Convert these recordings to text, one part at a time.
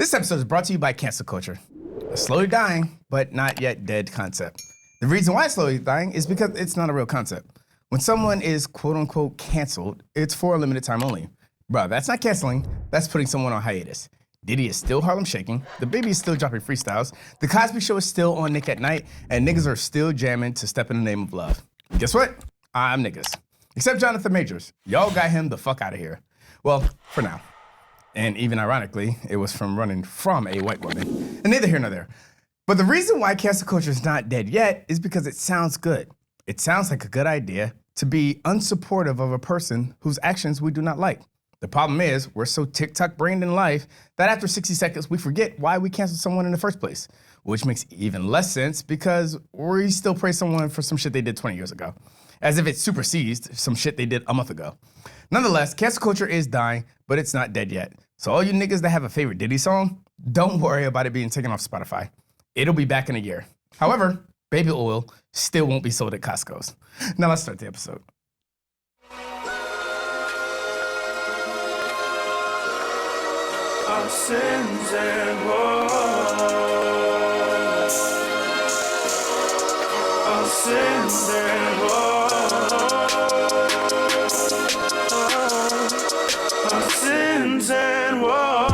This episode is brought to you by cancel culture. A slowly dying, but not yet dead concept. The reason why it's slowly dying is because it's not a real concept. When someone is quote unquote canceled, it's for a limited time only. Bro, that's not canceling, that's putting someone on hiatus. Diddy is still Harlem shaking, the baby is still dropping freestyles, the Cosby Show is still on Nick at Night, and niggas are still jamming to Step in the Name of Love. Guess what? I'm niggas. Except Jonathan Majors. Y'all got him the fuck out of here. Well, for now. And even ironically, it was from running from a white woman. And neither here nor there. But the reason why cancel culture is not dead yet is because it sounds good. It sounds like a good idea to be unsupportive of a person whose actions we do not like. The problem is, we're so TikTok-brained in life that after 60 seconds, we forget why we canceled someone in the first place, which makes even less sense because we still praise someone for some shit they did 20 years ago, as if it supersedes some shit they did a month ago. Nonetheless, cancel culture is dying, but it's not dead yet. So all you niggas that have a favorite Diddy song, don't worry about it being taken off Spotify. It'll be back in a year. However, baby oil still won't be sold at Costco's. Now let's start the episode. Our sins and woes. Our sins and woes. Our sins and woes.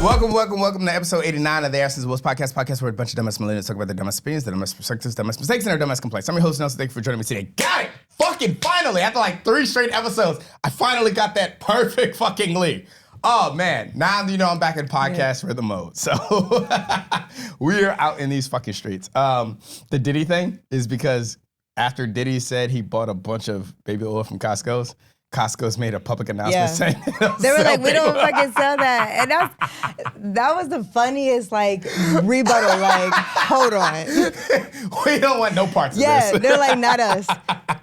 Welcome to episode 89 of the Ashes Woes podcast where a bunch of dumbass millennials talk about their dumbest opinions, their dumbest perspectives, dumbest mistakes, and their dumbest complaints. I'm your host, Nelson. Thank you for joining me today. Got it! Fucking finally! After like 3 straight episodes, I finally got that perfect fucking lead. Oh man, now you know I'm back in podcast rhythm mode. So we're out in these fucking streets. The Diddy thing is because after Diddy said he bought a bunch of baby oil from Costco's made a public announcement saying they were like, we don't fucking sell that. And that was the funniest rebuttal. Hold on. We don't want no parts of this. Yeah, they're like, not us.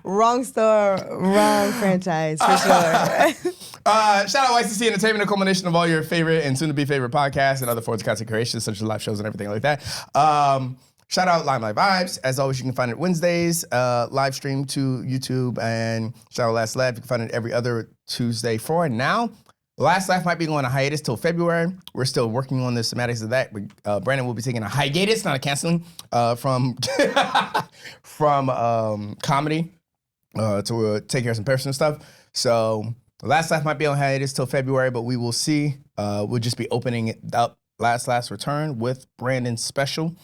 Wrong store, wrong franchise, for sure. Shout out YCC Entertainment, a culmination of all your favorite and soon-to-be favorite podcasts and other forms of content creation, such as live shows and everything like that. Shout out Limelight Vibes. As always, you can find it Wednesdays, live stream to YouTube, and shout out Last Laugh. You can find it every other Tuesday. For now, Last Laugh might be going on a hiatus till February. We're still working on the semantics of that. Brandon will be taking a hiatus, not a canceling, from comedy to take care of some personal stuff. So Last Laugh might be on hiatus till February, but we will see. We'll just be opening it up Last Return with Brandon's special.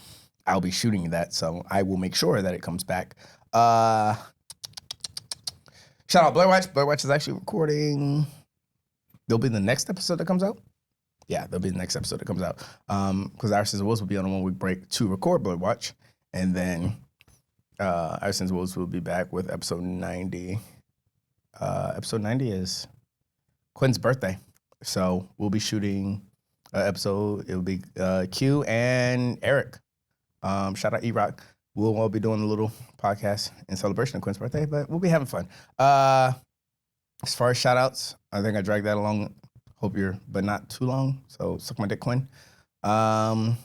I'll be shooting that, so I will make sure that it comes back. Shout out Blair Watch. Blair Watch is actually recording. There'll be the next episode that comes out. Yeah, there'll be the next episode that comes out. Because Our Sins and Woes will be on a 1-week break to record Blair Watch. And then Our Sins and Woes will be back with episode 90. Episode 90 is Quinn's birthday. So we'll be shooting an episode. It'll be Q and Eric. Shout out E-Rock. We'll all be doing a little podcast in celebration of Quinn's birthday, but we'll be having fun. As far as shout outs, I think I dragged that along. But not too long. So suck my dick, Quinn. Yeah.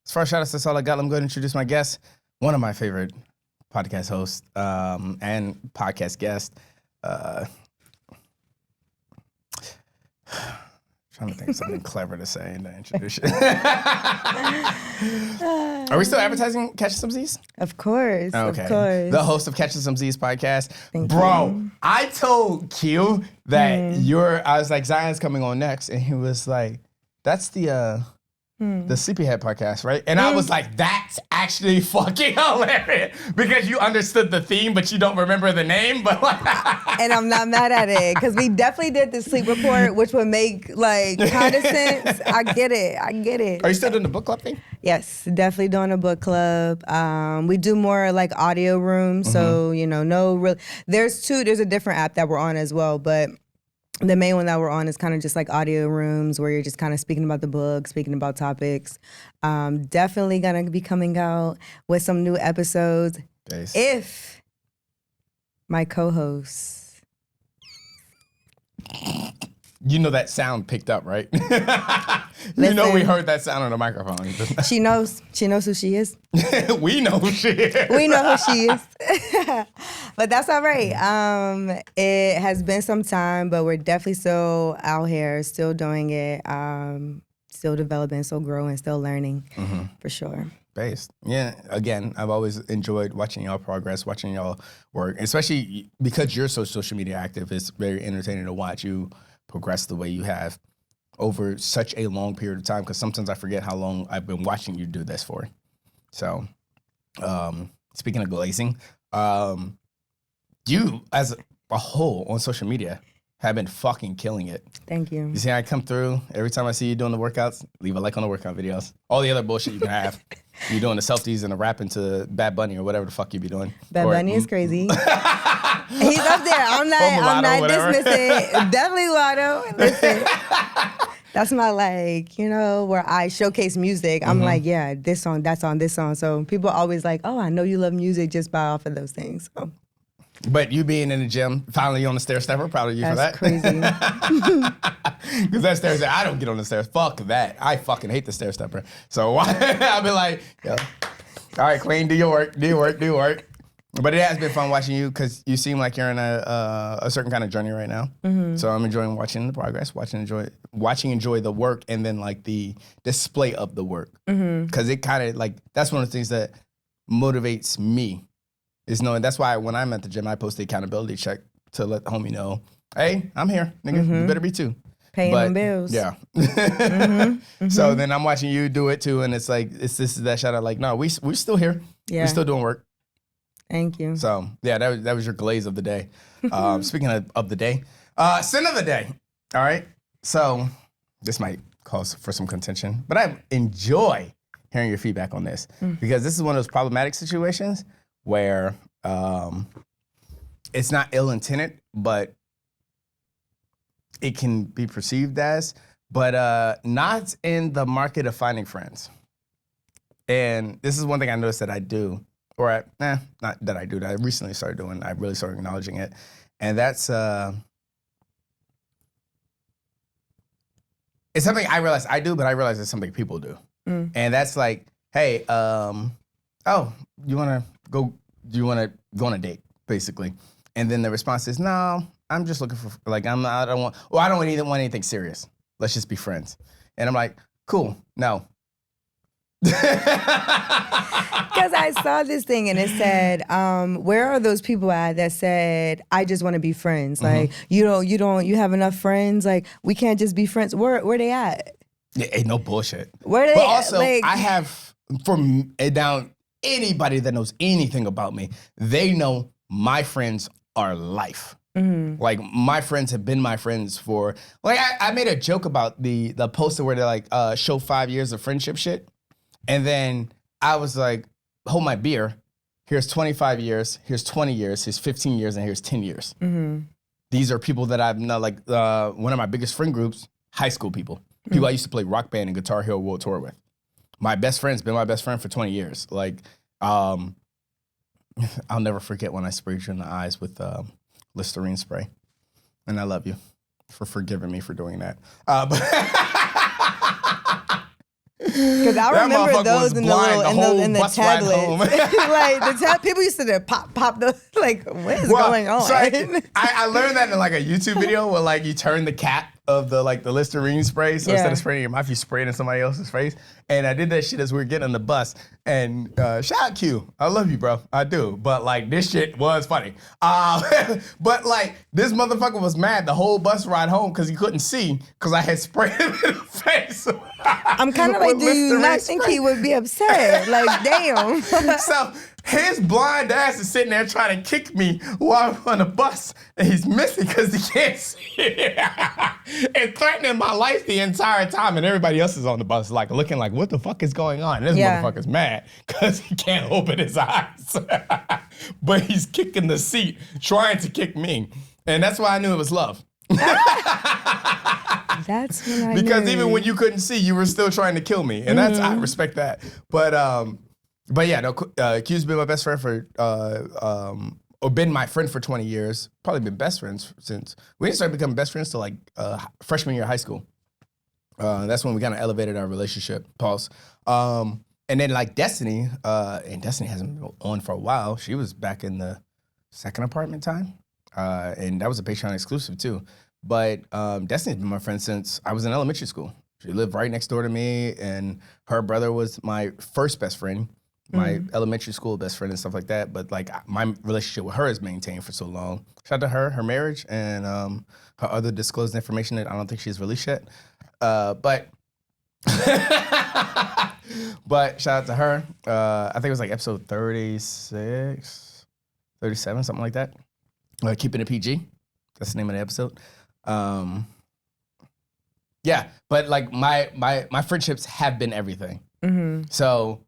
As far as shout outs, that's all I got. I'm going to introduce my guest, one of my favorite podcast hosts and podcast guest. Trying to think of something clever to say in the introduction. Are we still advertising Catching Some Z's? Of course, okay. Of course. The host of Catching Some Z's podcast. Thank Bro, you. I told Q that I was like, Zion's coming on next. And he was like, that's the Sleepyhead podcast, right? And I was like, that's actually fucking hilarious because you understood the theme, but you don't remember the name. But and I'm not mad at it because we definitely did the sleep report, which would make kind of sense. I get it. Are you still doing the book club thing? Yes, definitely doing a book club. We do more audio rooms, so there's a different app that we're on as well, but the main one that we're on is kind of just audio rooms where you're just kind of speaking about the book, speaking about topics. Definitely gonna be coming out with some new episodes if my co-hosts. You know that sound picked up, right? You know we Listen. heard that sound on the microphone. She knows. She knows who she is. We know who she is. We know who she is. But that's all right. It has been some time, but we're definitely still out here, still doing it, still developing, still growing, still learning, for sure. Based. Yeah, again, I've always enjoyed watching y'all progress, watching y'all work, especially because you're so social media active. It's very entertaining to watch you progress the way you have over such a long period of time, because sometimes I forget how long I've been watching you do this for. So, speaking of glazing, you as a whole on social media have been fucking killing it. Thank you. You see, I come through every time I see you doing the workouts. Leave a like on the workout videos. All the other bullshit you can have. You doing the selfies and the rapping to Bad Bunny or whatever the fuck you be doing. Bad Or- Bunny is crazy. He's up there. I'm Mulatto, not whatever. dismissing. Definitely Mulatto. Listen, that's my like, where I showcase music. I'm like, yeah, this song, that song, this song. So people always like, oh, I know you love music just by off of those things. So But you being in the gym, finally on the stair stepper, proud of you for that. that's crazy. Because that stair stepper, I don't get on the stairs. Fuck that. I fucking hate the stair stepper. So I'll be like, yo, all right, Queen, do your work, do your work, do your work. But it has been fun watching you because you seem like you're in a certain kind of journey right now. So I'm enjoying watching the progress, enjoy the work, and then like the display of the work. Because it kind of like, that's one of the things that motivates me. Is knowing that's why when I'm at the gym, I post the accountability check to let the homie know, hey, I'm here, nigga. You better be too. Paying them bills. Yeah. So then I'm watching you do it too, and it's like this is that shout out like, no, we're still here. Yeah. We're still doing work. Thank you. So yeah, that was your glaze of the day. Speaking of the day, sin of the day. All right. So this might cause for some contention, but I enjoy hearing your feedback on this because this is one of those problematic situations where it's not ill-intended, but it can be perceived as, but not in the market of finding friends. And this is one thing I noticed that I do, or not that I do, that I recently started doing, I really started acknowledging it. And that's, it's something I realize I do, but I realize it's something people do. And that's like, hey, oh, do you want to go on a date, basically? And then the response is, no, I'm just looking for, like, I don't want anything serious. Let's just be friends. And I'm like, cool, no. Because I saw this thing and it said, where are those people at that said, I just want to be friends? Like, you have enough friends? Like, we can't just be friends. Where they at? Yeah, ain't no bullshit. Where they But at? also, Like, I have, down anybody that knows anything about me, they know my friends are life. Like, my friends have been my friends for, like, I made a joke about the poster where they like show 5 years of friendship shit. And then I was like, hold my beer. Here's 25 years, here's 20 years, here's 15 years, and here's 10 years. These are people that I've known, like one of my biggest friend groups, high school people. People I used to play Rock Band and Guitar Hero World Tour with. My best friend's been my best friend for 20 years. Like, I'll never forget when I sprayed you in the eyes with Listerine spray. And I love you for forgiving me for doing that. because I That remember motherfucker those was in the blind little the whole in the bus ride home. tablets. Like people used to pop the like, what is going on? So I learned that in like a YouTube video where like you turn the cap of the Listerine spray. So instead of spraying in your mouth, you spray it in somebody else's face. And I did that shit as we were getting on the bus. And shout out Q. I love you, bro. I do. But like this shit was funny. But like this motherfucker was mad the whole bus ride home because he couldn't see because I had sprayed him in the face. I'm kind of like, do you not think he would be upset? Like, damn. So his blind ass is sitting there trying to kick me while I'm on the bus, and he's missing because he can't see. And threatening my life the entire time, and everybody else is on the bus like looking like, what the fuck is going on? And this motherfucker's mad because he can't open his eyes. But he's kicking the seat, trying to kick me. And that's why I knew it was love. That's when I Because knew. even when you couldn't see, you were still trying to kill me. And that's, I respect that. But yeah, no, Q's been my best friend for, or been my friend for 20 years. Probably been best friends since, we didn't start becoming best friends till like freshman year of high school. That's when we kind of elevated our relationship. Pause. And then like Destiny, and Destiny hasn't been on for a while. She was back in the second apartment time, and that was a Patreon exclusive too. But Destiny's been my friend since I was in elementary school. She lived right next door to me, and her brother was my first best friend, my elementary school best friend and stuff like that. But like my relationship with her is maintained for so long. Shout out to her marriage, and her other disclosed information that I don't think she's released yet. But but shout out to her. I think it was like episode 36, 37, something like that. Keeping it PG. That's the name of the episode. Yeah, but like my friendships have been everything. So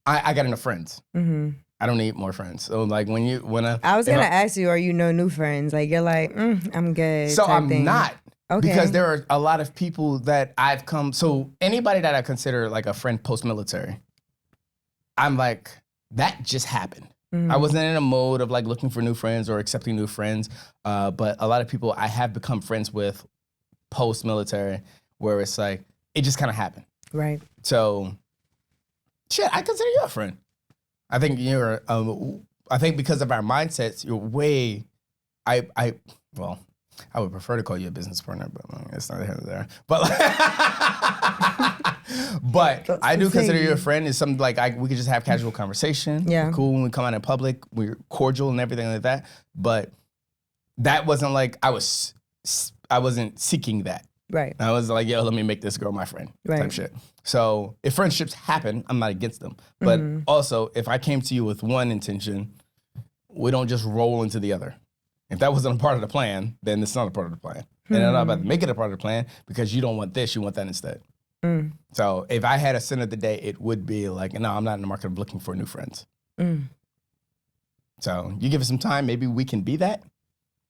I got enough friends. I don't need more friends. So like when I was gonna ask you, are you no new friends? Like you're like, I'm good. So I'm thing. not. Okay. Because there are a lot of people that I've come. So anybody that I consider like a friend post-military, I'm like, that just happened. I wasn't in a mode of like looking for new friends or accepting new friends. But a lot of people I have become friends with post-military, where it's like it just kind of happened. Right. So, shit, I consider you a friend. I think you're. I think because of our mindsets, you're way. Well, I would prefer to call you a business partner, but it's not there. But but I do consider you a friend. It's something like we could just have casual conversation. Yeah. We're cool when we come out in public. We're cordial and everything like that. But that wasn't like I wasn't seeking that. Right. I was like, yo, let me make this girl my friend type shit. So if friendships happen, I'm not against them. But also, if I came to you with one intention, we don't just roll into the other. If that wasn't a part of the plan, then it's not a part of the plan. And I'm not about to make it a part of the plan because you don't want this, you want that instead. So if I had a sin of the day, it would be like, no, I'm not in the market of looking for new friends. So you give it some time, maybe we can be that.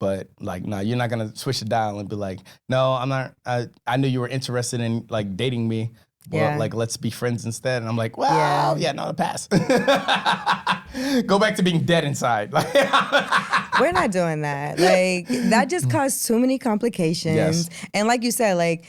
But like, no, you're not gonna switch the dial and be like, no, I'm not. I knew you were interested in like dating me. Well, like let's be friends instead. And I'm like, well, yeah, no, pass. Go back to being dead inside. We're not doing that. Like that just caused too many complications. Yes. And like you said, like,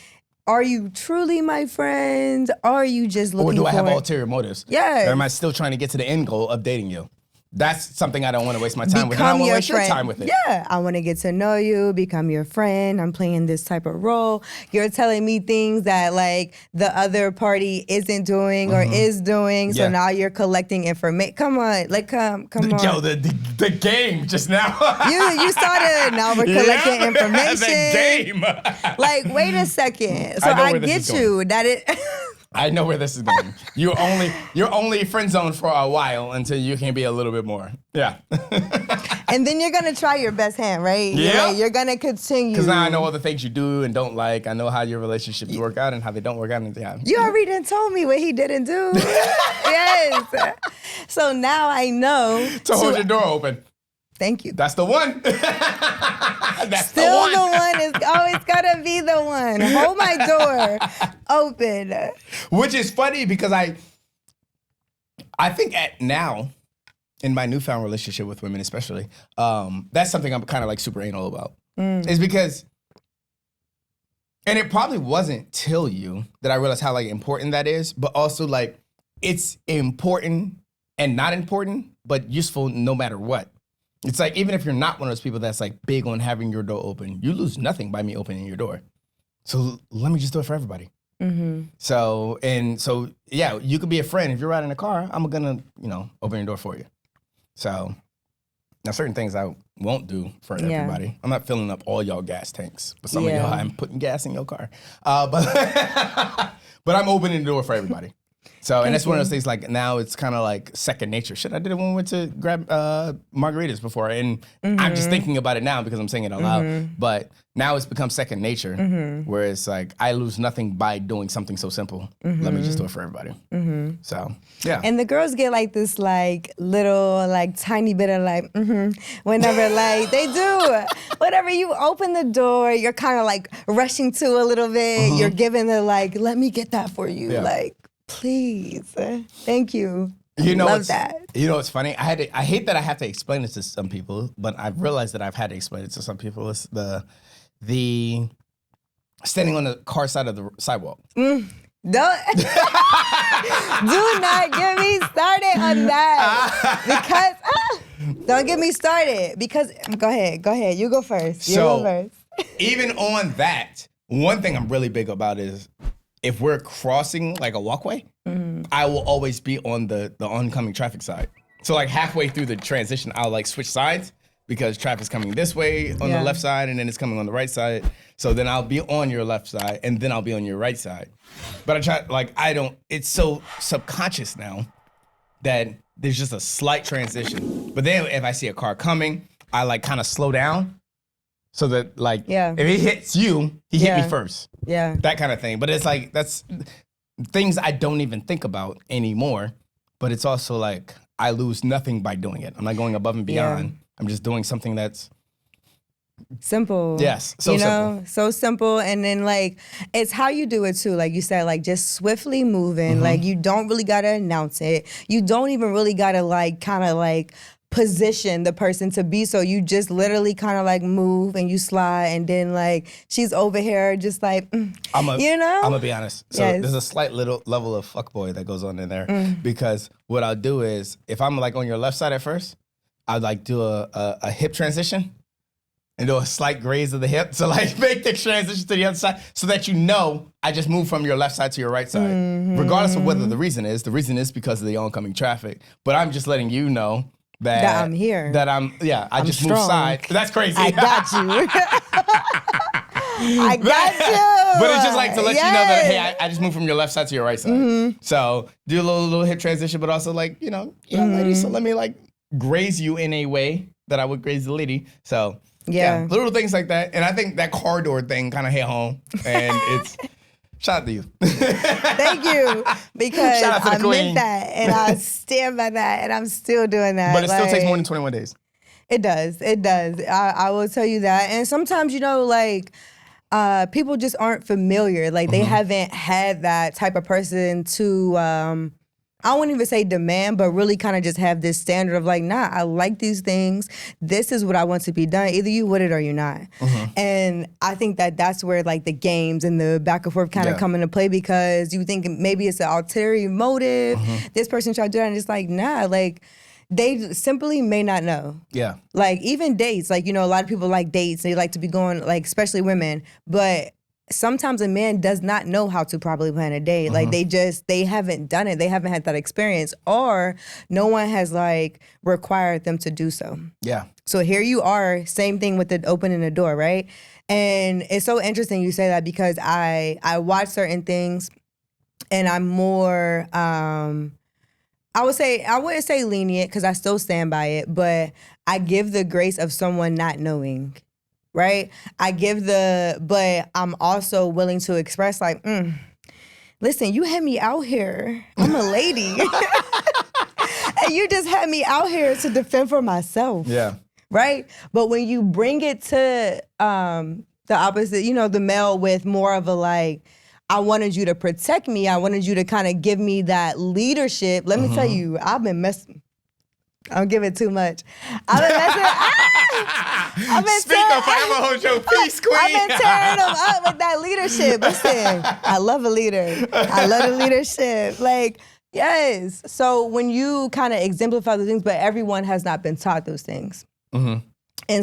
are you truly my friend? Or are you just looking for? Or do I have ulterior motives? Yeah. Or am I still trying to get to the end goal of dating you? That's something I don't want to waste my time with. And I don't want to waste your time with it. Yeah, I want to get to know you, become your friend. I'm playing this type of role. You're telling me things that like the other party isn't doing or is doing. So now you're collecting information. Come on, like come on. Yo, the game just now. you started. Now we're collecting information. The game. Like, wait a second. So I know I where this get is going. you that it. I know where this is going. You're only friend zoned for a while until you can be a little bit more. Yeah. And then you're gonna try your best hand, right? Yeah. You're gonna continue. Because now I know all the things you do and don't like. I know how your relationships work out and how they don't work out. And You already done told me what he didn't do. Yes. So now I know to hold your door open. Thank you. That's the one. That's Still the one. It's always gotta be the one. Hold my door open. Which is funny because I think now, in my newfound relationship with women especially, that's something I'm kind of like super anal about. Is because, and it probably wasn't till you that I realized how like important that is, but also like it's important and not important, but useful no matter what. It's like, even if you're not one of those people that's like big on having your door open, you lose nothing by me opening your door. So let me just do it for everybody. So yeah, you could be a friend. If you're riding a car, I'm gonna, open your door for you. So now certain things I won't do for everybody. I'm not filling up all y'all gas tanks. But some of y'all, I'm putting gas in your car. But I'm opening the door for everybody. So, and that's one of those things, like, now it's kind of like second nature. Shit, I did it when we went to grab margaritas before, and I'm just thinking about it now because I'm saying it out loud. But now it's become second nature, where it's like, I lose nothing by doing something so simple. Let me just do it for everybody. So, yeah. And the girls get like this, like, little, like, tiny bit of, like, whenever, like, they do. Whenever you open the door, you're kind of, like, rushing to a little bit. You're giving the, like, let me get that for you. Like, please. Thank you. Love that. You know, it's funny. I hate that I have to explain this to some people, but I've realized that I've had to explain it to some people. It's the standing on the car side of the sidewalk. Don't do not get me started on that because don't get me started because go ahead. You go first. Even on that, one thing I'm really big about is if we're crossing like a walkway, I will always be on the oncoming traffic side. So like halfway through the transition, I'll like switch sides because traffic's coming this way on the left side and then it's coming on the right side. So then I'll be on your left side and then I'll be on your right side. But I try, it's so subconscious now that there's just a slight transition. But then if I see a car coming, I like kind of slow down so that if he hits you, he hit me first. Yeah. That kind of thing. But it's like, that's things I don't even think about anymore. But it's also like, I lose nothing by doing it. I'm not going above and beyond. Yeah. I'm just doing something that's simple. Yes, so simple. So simple. And then like, it's how you do it too. Like you said, like just swiftly moving. Like you don't really gotta announce it. You don't even really gotta like kind of like position the person to be. So you just literally kind of like move and you slide and then like she's over here just like, I'm gonna be honest. So there's a slight little level of fuckboy that goes on in there because what I'll do is if I'm like on your left side at first, I'd like do a hip transition and do a slight graze of the hip to like make the transition to the other side so that you know I just moved from your left side to your right side. Regardless of whether the reason is because of the oncoming traffic. But I'm just letting you know that I'm here. That I'm just strong. moved side. That's crazy. I got you. I got you. But it's just like to let you know that, hey, I just moved from your left side to your right side. So do a little hip transition, but also like, lady, so let me like graze you in a way that I would graze the lady. So yeah, little things like that. And I think that car door thing kind of hit home. And it's shout out to you. Thank you. Because I meant that and I stand by that and I'm still doing that. But it still takes more than 21 days. It does. I will tell you that. And sometimes, people just aren't familiar. Like they haven't had that type of person to I wouldn't even say demand, but really kind of just have this standard of like, nah, I like these things. This is what I want to be done. Either you with it or you're not. And I think that that's where like the games and the back and forth kind of come into play because you think maybe it's an ulterior motive. This person tried to do that and it's like, nah, like they simply may not know. Yeah. Like even dates, like, a lot of people like dates. They like to be going, like, especially women, but sometimes a man does not know how to properly plan a date. Like they haven't done it. They haven't had that experience or no one has like required them to do so. Yeah. So here you are, same thing with the opening the door, right? And it's so interesting you say that because I watch certain things and I'm more, I wouldn't say lenient because I still stand by it, but I give the grace of someone not knowing. Right? But I'm also willing to express like, listen, you had me out here. I'm a lady. And you just had me out here to defend for myself. Yeah. Right? But when you bring it to the opposite, the male with more of a like, I wanted you to protect me. I wanted you to kind of give me that leadership. Let me tell you, I've been messing. I'll give it too much. I've been Speak up, I'm gonna hold your peace, queen. I've been tearing them up with that leadership. Listen, I love a leader. I love the leadership. Like, yes. So when you kind of exemplify the things, but everyone has not been taught those things. And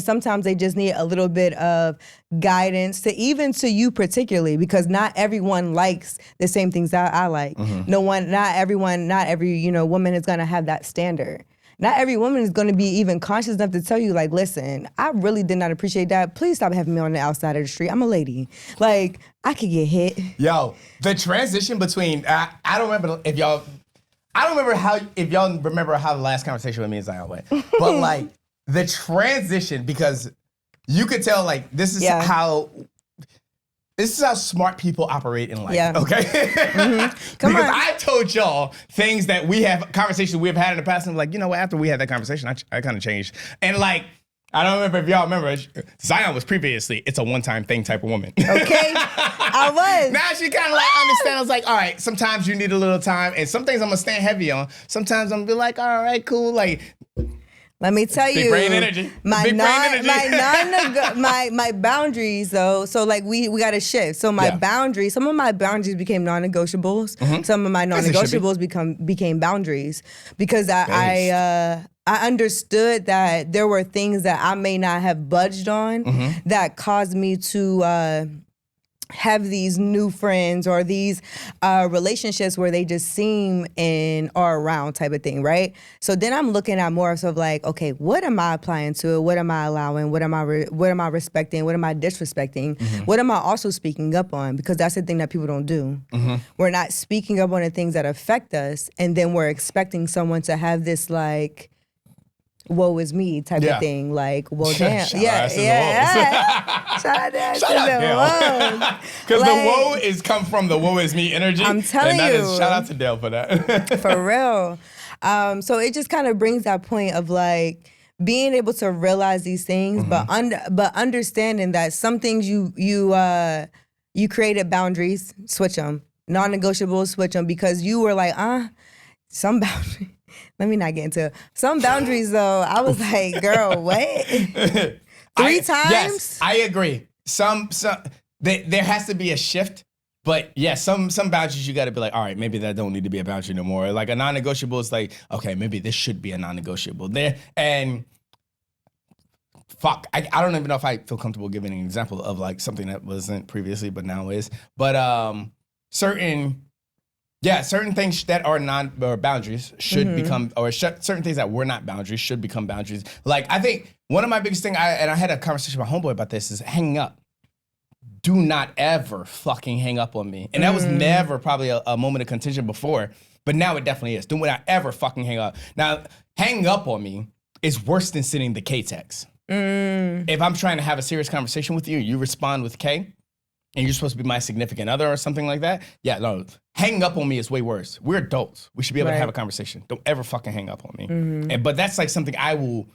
sometimes they just need a little bit of guidance to you particularly, because not everyone likes the same things that I like. Not every woman is gonna have that standard. Not every woman is going to be even conscious enough to tell you, like, listen, I really did not appreciate that. Please stop having me on the outside of the street. I'm a lady. Like, I could get hit. Yo, the transition between, I don't remember if y'all remember how the last conversation with me and Zion went. But, like, the transition, because you could tell, like, this is how smart people operate in life, okay? Because I told y'all things that conversations we have had in the past, and I'm like, after we had that conversation, I kind of changed. And like, I don't remember if y'all remember, Zion was previously, it's a one-time thing type of woman. Okay, I was. Now she kind of like understands, I was like, all right, sometimes you need a little time, and some things I'm gonna stand heavy on. Sometimes I'm gonna be like, all right, cool, like, Let me tell Big you, brain energy. my Big brain energy. my boundaries though. So like we got to shift. So my Yeah. boundaries, some of my boundaries became non-negotiables. Some of my As it should be. non-negotiables became boundaries because I understood that there were things that I may not have budged on that caused me to have these new friends or these relationships where they just seem and are around type of thing, right? So then I'm looking at more of like, okay, what am I applying to it? What am I allowing? What am I respecting? What am I disrespecting? What am I also speaking up on? Because that's the thing that people don't do. We're not speaking up on the things that affect us, and then we're expecting someone to have this like, woe is me type of thing. Like, well, damn. Shout Yeah. out to the woes. Shout out to Shout out the Dale. woes. Because Like, the woe is come from the woe is me energy. I'm telling and that you. Is, shout out to Dale for that. For real. So it just kind of brings that point of like being able to realize these things, but understanding that some things you created boundaries, switch them. Non-negotiables, switch them, because you were like, some boundaries. Let me not get into it. Some boundaries though. I was like, girl, what? Three times? Yes, I agree. Some there has to be a shift. But yeah, some boundaries you got to be like, all right, maybe that don't need to be a boundary no more. Like a non-negotiable is like, okay, maybe this should be a non-negotiable there. And fuck, I don't even know if I feel comfortable giving an example of like something that wasn't previously but now is. But certain things that are boundaries should become, or certain things that were not boundaries should become boundaries. Like I think one of my biggest things, and I had a conversation with my homeboy about this, is hanging up. Do not ever fucking hang up on me. And that was never probably a moment of contention before, but now it definitely is. Do not ever fucking hang up. Now, hanging up on me is worse than sending the K text. If I'm trying to have a serious conversation with you, you respond with K, and you're supposed to be my significant other or something like that, yeah, no, hanging up on me is way worse. We're adults. We should be able to have a conversation. Don't ever fucking hang up on me. But that's like something I will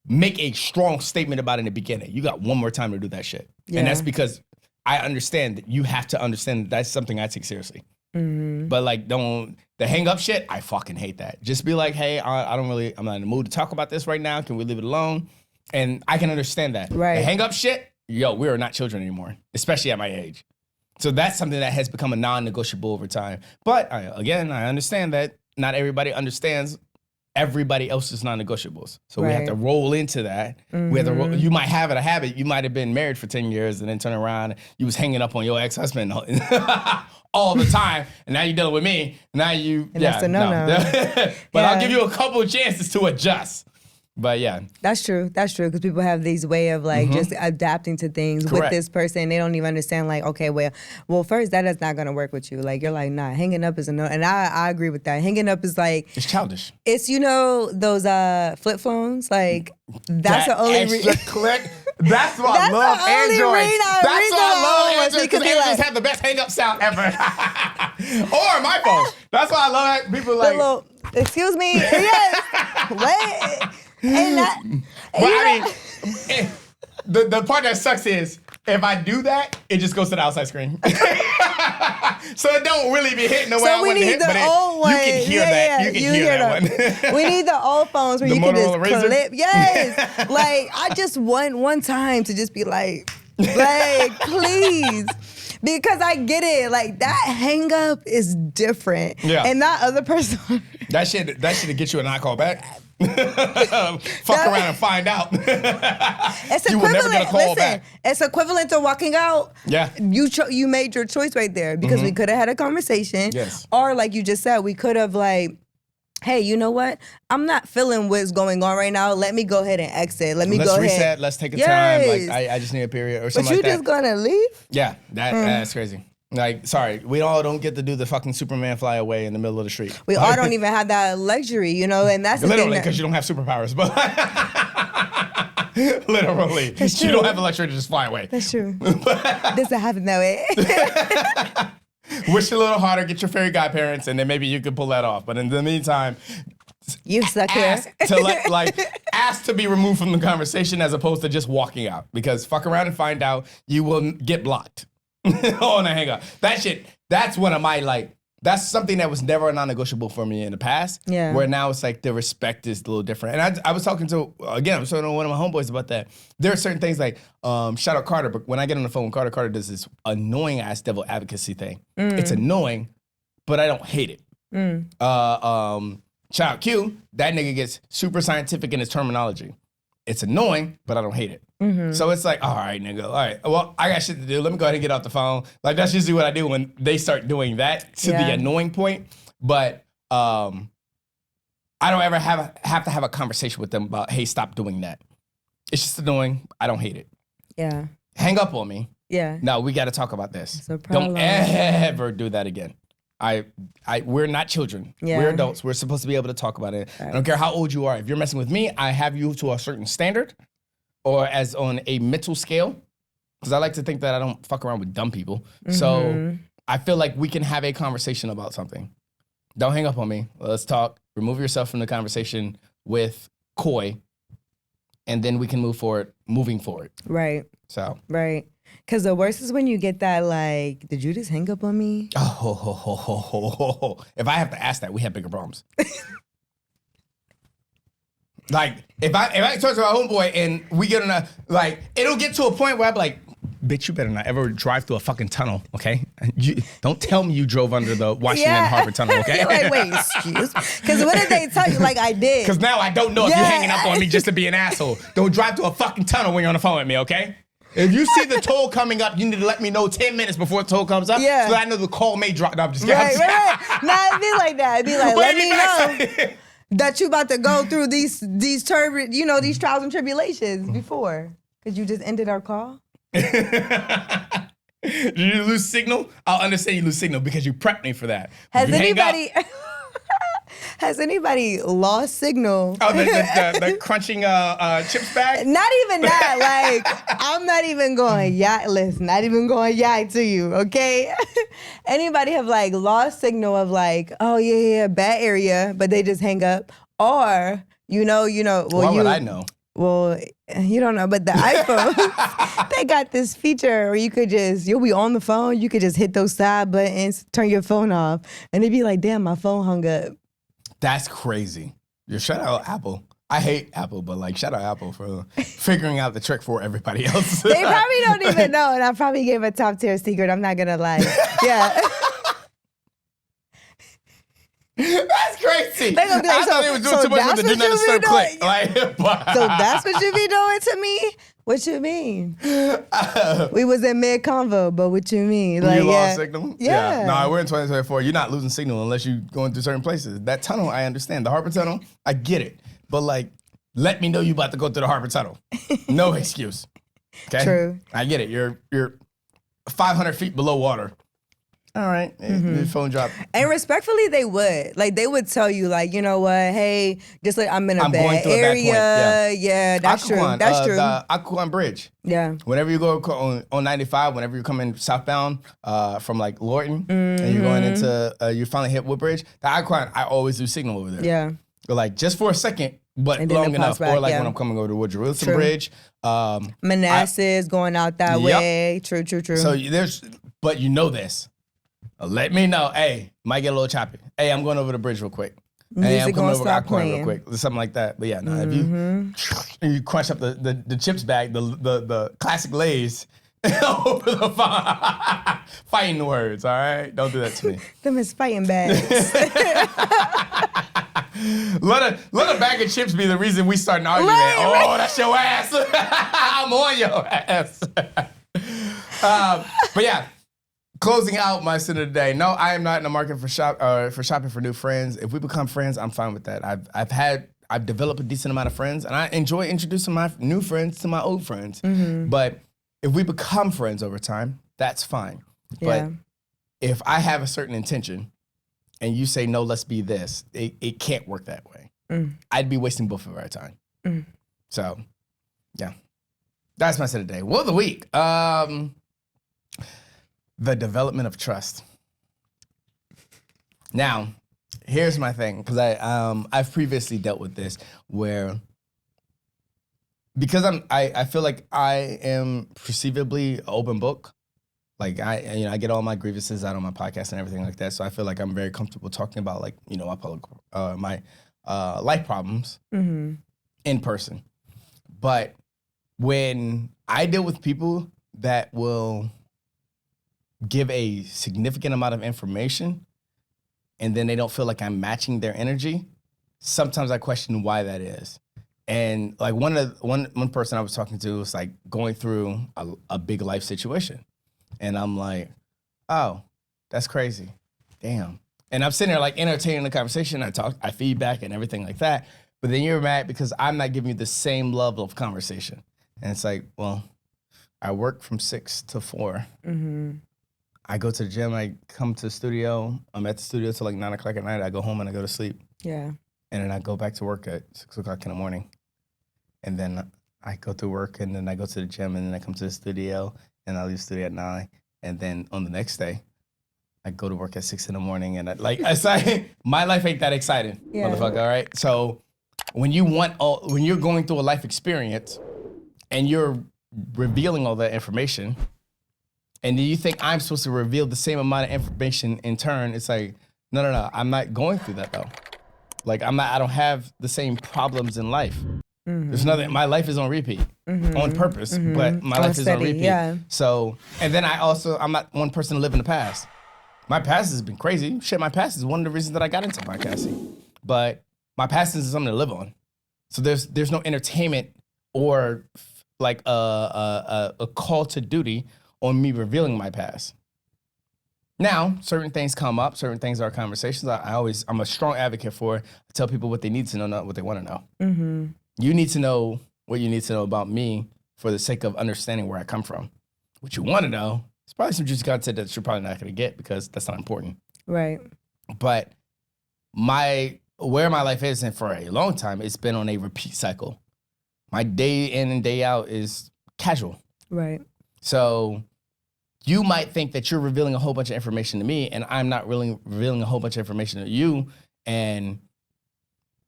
make a strong statement about in the beginning. You got one more time to do that shit. Yeah. And that's because I understand that you have to understand that that's something I take seriously. But like, the hang up shit, I fucking hate that. Just be like, hey, I'm not in the mood to talk about this right now. Can we leave it alone? And I can understand that. Right. The hang up shit, yo, we are not children anymore, especially at my age. So that's something that has become a non-negotiable over time. But again, I understand that not everybody understands everybody else's non-negotiables. So we have to roll into that. We have to you might have a habit. You might have been married for 10 years and then turn around, you was hanging up on your ex-husband all the time, and now you're dealing with me. Now you, And that's a no-no. But I'll give you a couple of chances to adjust. But yeah. That's true. That's true. Because people have these way of like just adapting to things with this person. They don't even understand like, okay, well, first that is not going to work with you. Like you're like, nah, hanging up is a no. And I agree with that. Hanging up is like. It's childish. It's, those flip phones. Like that's the only reason. Click. That's why I love Android. That's why I love Android, because Androids have the best hang up sound ever. Or my phone. That's why I love it. People like. Excuse me. Yes. What? And that, but I mean, the part that sucks is if I do that, it just goes to the outside screen. So it don't really be hitting the way I want to hit, but you can hear that. You can hear that one. We need the old phones where you can just clip. Yes. Like, I just want one time to just be like, please. Because I get it. Like, that hang up is different. Yeah. And that other person. That shit get you a not call back. Fuck around and find out. It's you will never get a call back. It's equivalent to walking out. Yeah. You made your choice right there because we could have had a conversation. Yes. Or like you just said, we could have like, hey, you know what? I'm not feeling what's going on right now. Let me go ahead and exit. Let's reset. Let's take a time. Like I just need a period or something like that. But you just gonna leave? Yeah, that's crazy. Like, sorry, we all don't get to do the fucking Superman fly away in the middle of the street. We all don't even have that luxury, and that's the literally because you don't have superpowers, but literally, you don't have the luxury to just fly away. That's true. Doesn't happen that way. Wish a little harder, get your fairy godparents, and then maybe you could pull that off. But in the meantime, you stuck here. Ask to be removed from the conversation as opposed to just walking out, because fuck around and find out, you will get blocked. On a hang up. That shit, that's one of my That's something that was never a non-negotiable for me in the past. Yeah. Where now it's like the respect is a little different. And I was talking to one of my homeboys about that. There are certain things like, shout out Carter, but when I get on the phone with Carter does this annoying ass devil advocacy thing. It's annoying, but I don't hate it. Shout out Q, that nigga gets super scientific in his terminology. It's annoying, but I don't hate it. So it's like, all right, nigga, all right. Well, I got shit to do. Let me go ahead and get off the phone. Like, that's usually what I do when they start doing that to the annoying point. But I don't ever have to have a conversation with them about, hey, stop doing that. It's just annoying. I don't hate it. Yeah. Hang up on me. Yeah. No, we got to talk about this. It's a problem. Don't ever do that again. We're not children. Yeah. We're adults. We're supposed to be able to talk about it. Right. I don't care how old you are. If you're messing with me, I have you to a certain standard or as on a mental scale. Because I like to think that I don't fuck around with dumb people. So I feel like we can have a conversation about something. Don't hang up on me. Let's talk. Remove yourself from the conversation with coy. And then we can moving forward. Right. So. Right. Because the worst is when you get that, like, did you just hang up on me? Oh. If I have to ask that, we have bigger problems. Like, if I talk to my homeboy and we get on a, like, it'll get to a point where I'm like, bitch, you better not ever drive through a fucking tunnel, okay? Don't tell me you drove under the Washington Harbor Tunnel, okay? You're like, wait, excuse? Because what did they tell you? Like, I did. Because now I don't know if you're hanging up on me just to be an asshole. Don't drive through a fucking tunnel when you're on the phone with me, okay? If you see the toll coming up, you need to let me know 10 minutes before the toll comes up so that I know the call may drop. No, I'm just kidding. Right. Nah, it'd be like that. It'd be like, let me know that you about to go through these turbulent, these trials and tribulations before. Because you just ended our call. Did you lose signal? I'll understand you lose signal because you prepped me for that. Has anybody lost signal? Oh, the crunching chips bag? Not even that. Like, I'm not even going not even going to you, okay? Anybody have like lost signal of like, oh yeah, bad area, but they just hang up? Or, well, why would I know? Well, you don't know, but the iPhone, they got this feature where you'll be on the phone, you could just hit those side buttons, turn your phone off, and it'd be like, damn, my phone hung up. That's crazy. Shout out Apple. I hate Apple, but like shout out Apple for figuring out the trick for everybody else. They probably don't even know, and I probably gave a top tier secret. I'm not gonna lie. Yeah. That's crazy. They gonna be like, I thought they was doing too much with the do not disturb click. So that's what you be doing to me? What you mean? We was in mid convo, but what you mean? Like, you lost signal? Yeah. No, we're in 2024. You're not losing signal unless you're going through certain places. That tunnel, I understand. The Harbor Tunnel, I get it. But like, let me know you about to go through the Harbor Tunnel. No excuse. Okay? True. I get it. You're 500 feet below water. All right, your phone dropped. And respectfully, they would tell you, like, you know what, hey, just like I'm in a bad area. Yeah, that's true. That's true. The Occoquan Bridge. Yeah. Whenever you go on 95, whenever you're coming southbound from like Lorton, and you're going into, you finally hit Woodbridge, the Occoquan, I always do signal over there. Yeah. But like just for a second, but long enough. Back, or like when I'm coming over to Woodrow Wilson Bridge. Manassas going out that way. True. So but you know this. Let me know. Hey, might get a little choppy. Hey, I'm going over the bridge real quick. Hey, I'm coming over Occoquan real quick. Something like that. But yeah, no, if you crunch up the chips bag, the classic Lay's over the phone. Fighting words, all right? Don't do that to me. Them is fighting bags. Let a bag of chips be the reason we start an argument. Right. That's your ass. I'm on your ass. But yeah. Closing out my sin of the day. No, I am not in the market for shopping for new friends. If we become friends, I'm fine with that. I've developed a decent amount of friends, and I enjoy introducing my new friends to my old friends. But if we become friends over time, that's fine. But if I have a certain intention, and you say no, let's be this, it can't work that way. I'd be wasting both of our time. So, yeah, that's my sin of the day. Well, the week. The development of trust. Now, here's my thing, because I've previously dealt with this where because I feel like I am perceivably an open book. Like I get all my grievances out on my podcast and everything like that. So I feel like I'm very comfortable talking about like, my life problems in person. But when I deal with people that will give a significant amount of information and then they don't feel like I'm matching their energy, sometimes I question why that is. And like one person I was talking to was like going through a big life situation. And I'm like, oh, that's crazy. Damn. And I'm sitting there like entertaining the conversation. I feedback and everything like that. But then you're mad because I'm not giving you the same level of conversation. And it's like, well, I work from 6 to 4. I go to the gym. I come to the studio. I'm at the studio till like 9 o'clock at night. I go home and I go to sleep. Yeah. And then I go back to work at 6 o'clock in the morning. And then I go to work and then I go to the gym and then I come to the studio and I leave the studio at 9. And then on the next day, I go to work at 6 in the morning. And my life ain't that exciting, motherfucker, all right? So when you're going through a life experience and you're revealing all that information, and then you think I'm supposed to reveal the same amount of information in turn, it's like, no, I'm not going through that though. Like I don't have the same problems in life. There's nothing, my life is on repeat on purpose, but my life is on repeat. Yeah. So, and then I'm not one person to live in the past. My past has been crazy. Shit, my past is one of the reasons that I got into podcasting. But my past is something to live on. So there's no entertainment or like a call to duty on me revealing my past. Now, certain things come up, certain things are conversations. I'm a strong advocate for. I tell people what they need to know, not what they want to know. You need to know what you need to know about me for the sake of understanding where I come from. What you want to know is probably some juicy content that you're probably not going to get because that's not important. Right. But where my life is, and for a long time, it's been on a repeat cycle. My day in and day out is casual. Right. So you might think that you're revealing a whole bunch of information to me, and I'm not really revealing a whole bunch of information to you. And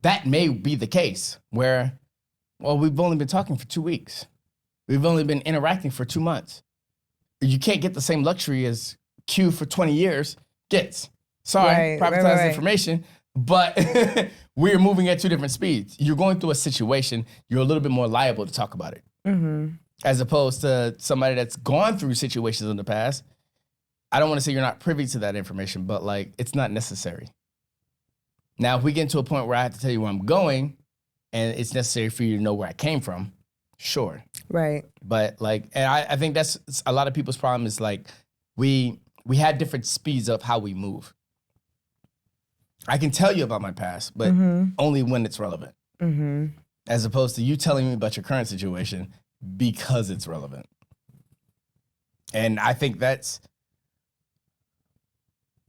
that may be the case where, well, we've only been talking for 2 weeks. We've only been interacting for 2 months. You can't get the same luxury as Q for 20 years gets. Sorry, privatized information, but we're moving at 2 different speeds. You're going through a situation, you're a little bit more liable to talk about it. As opposed to somebody that's gone through situations in the past. I don't want to say you're not privy to that information, but like it's not necessary. Now, if we get to a point where I have to tell you where I'm going and it's necessary for you to know where I came from, sure. Right. But like, and I think that's a lot of people's problem is like we had different speeds of how we move. I can tell you about my past, but only when it's relevant. As opposed to you telling me about your current situation because it's relevant. And I think that's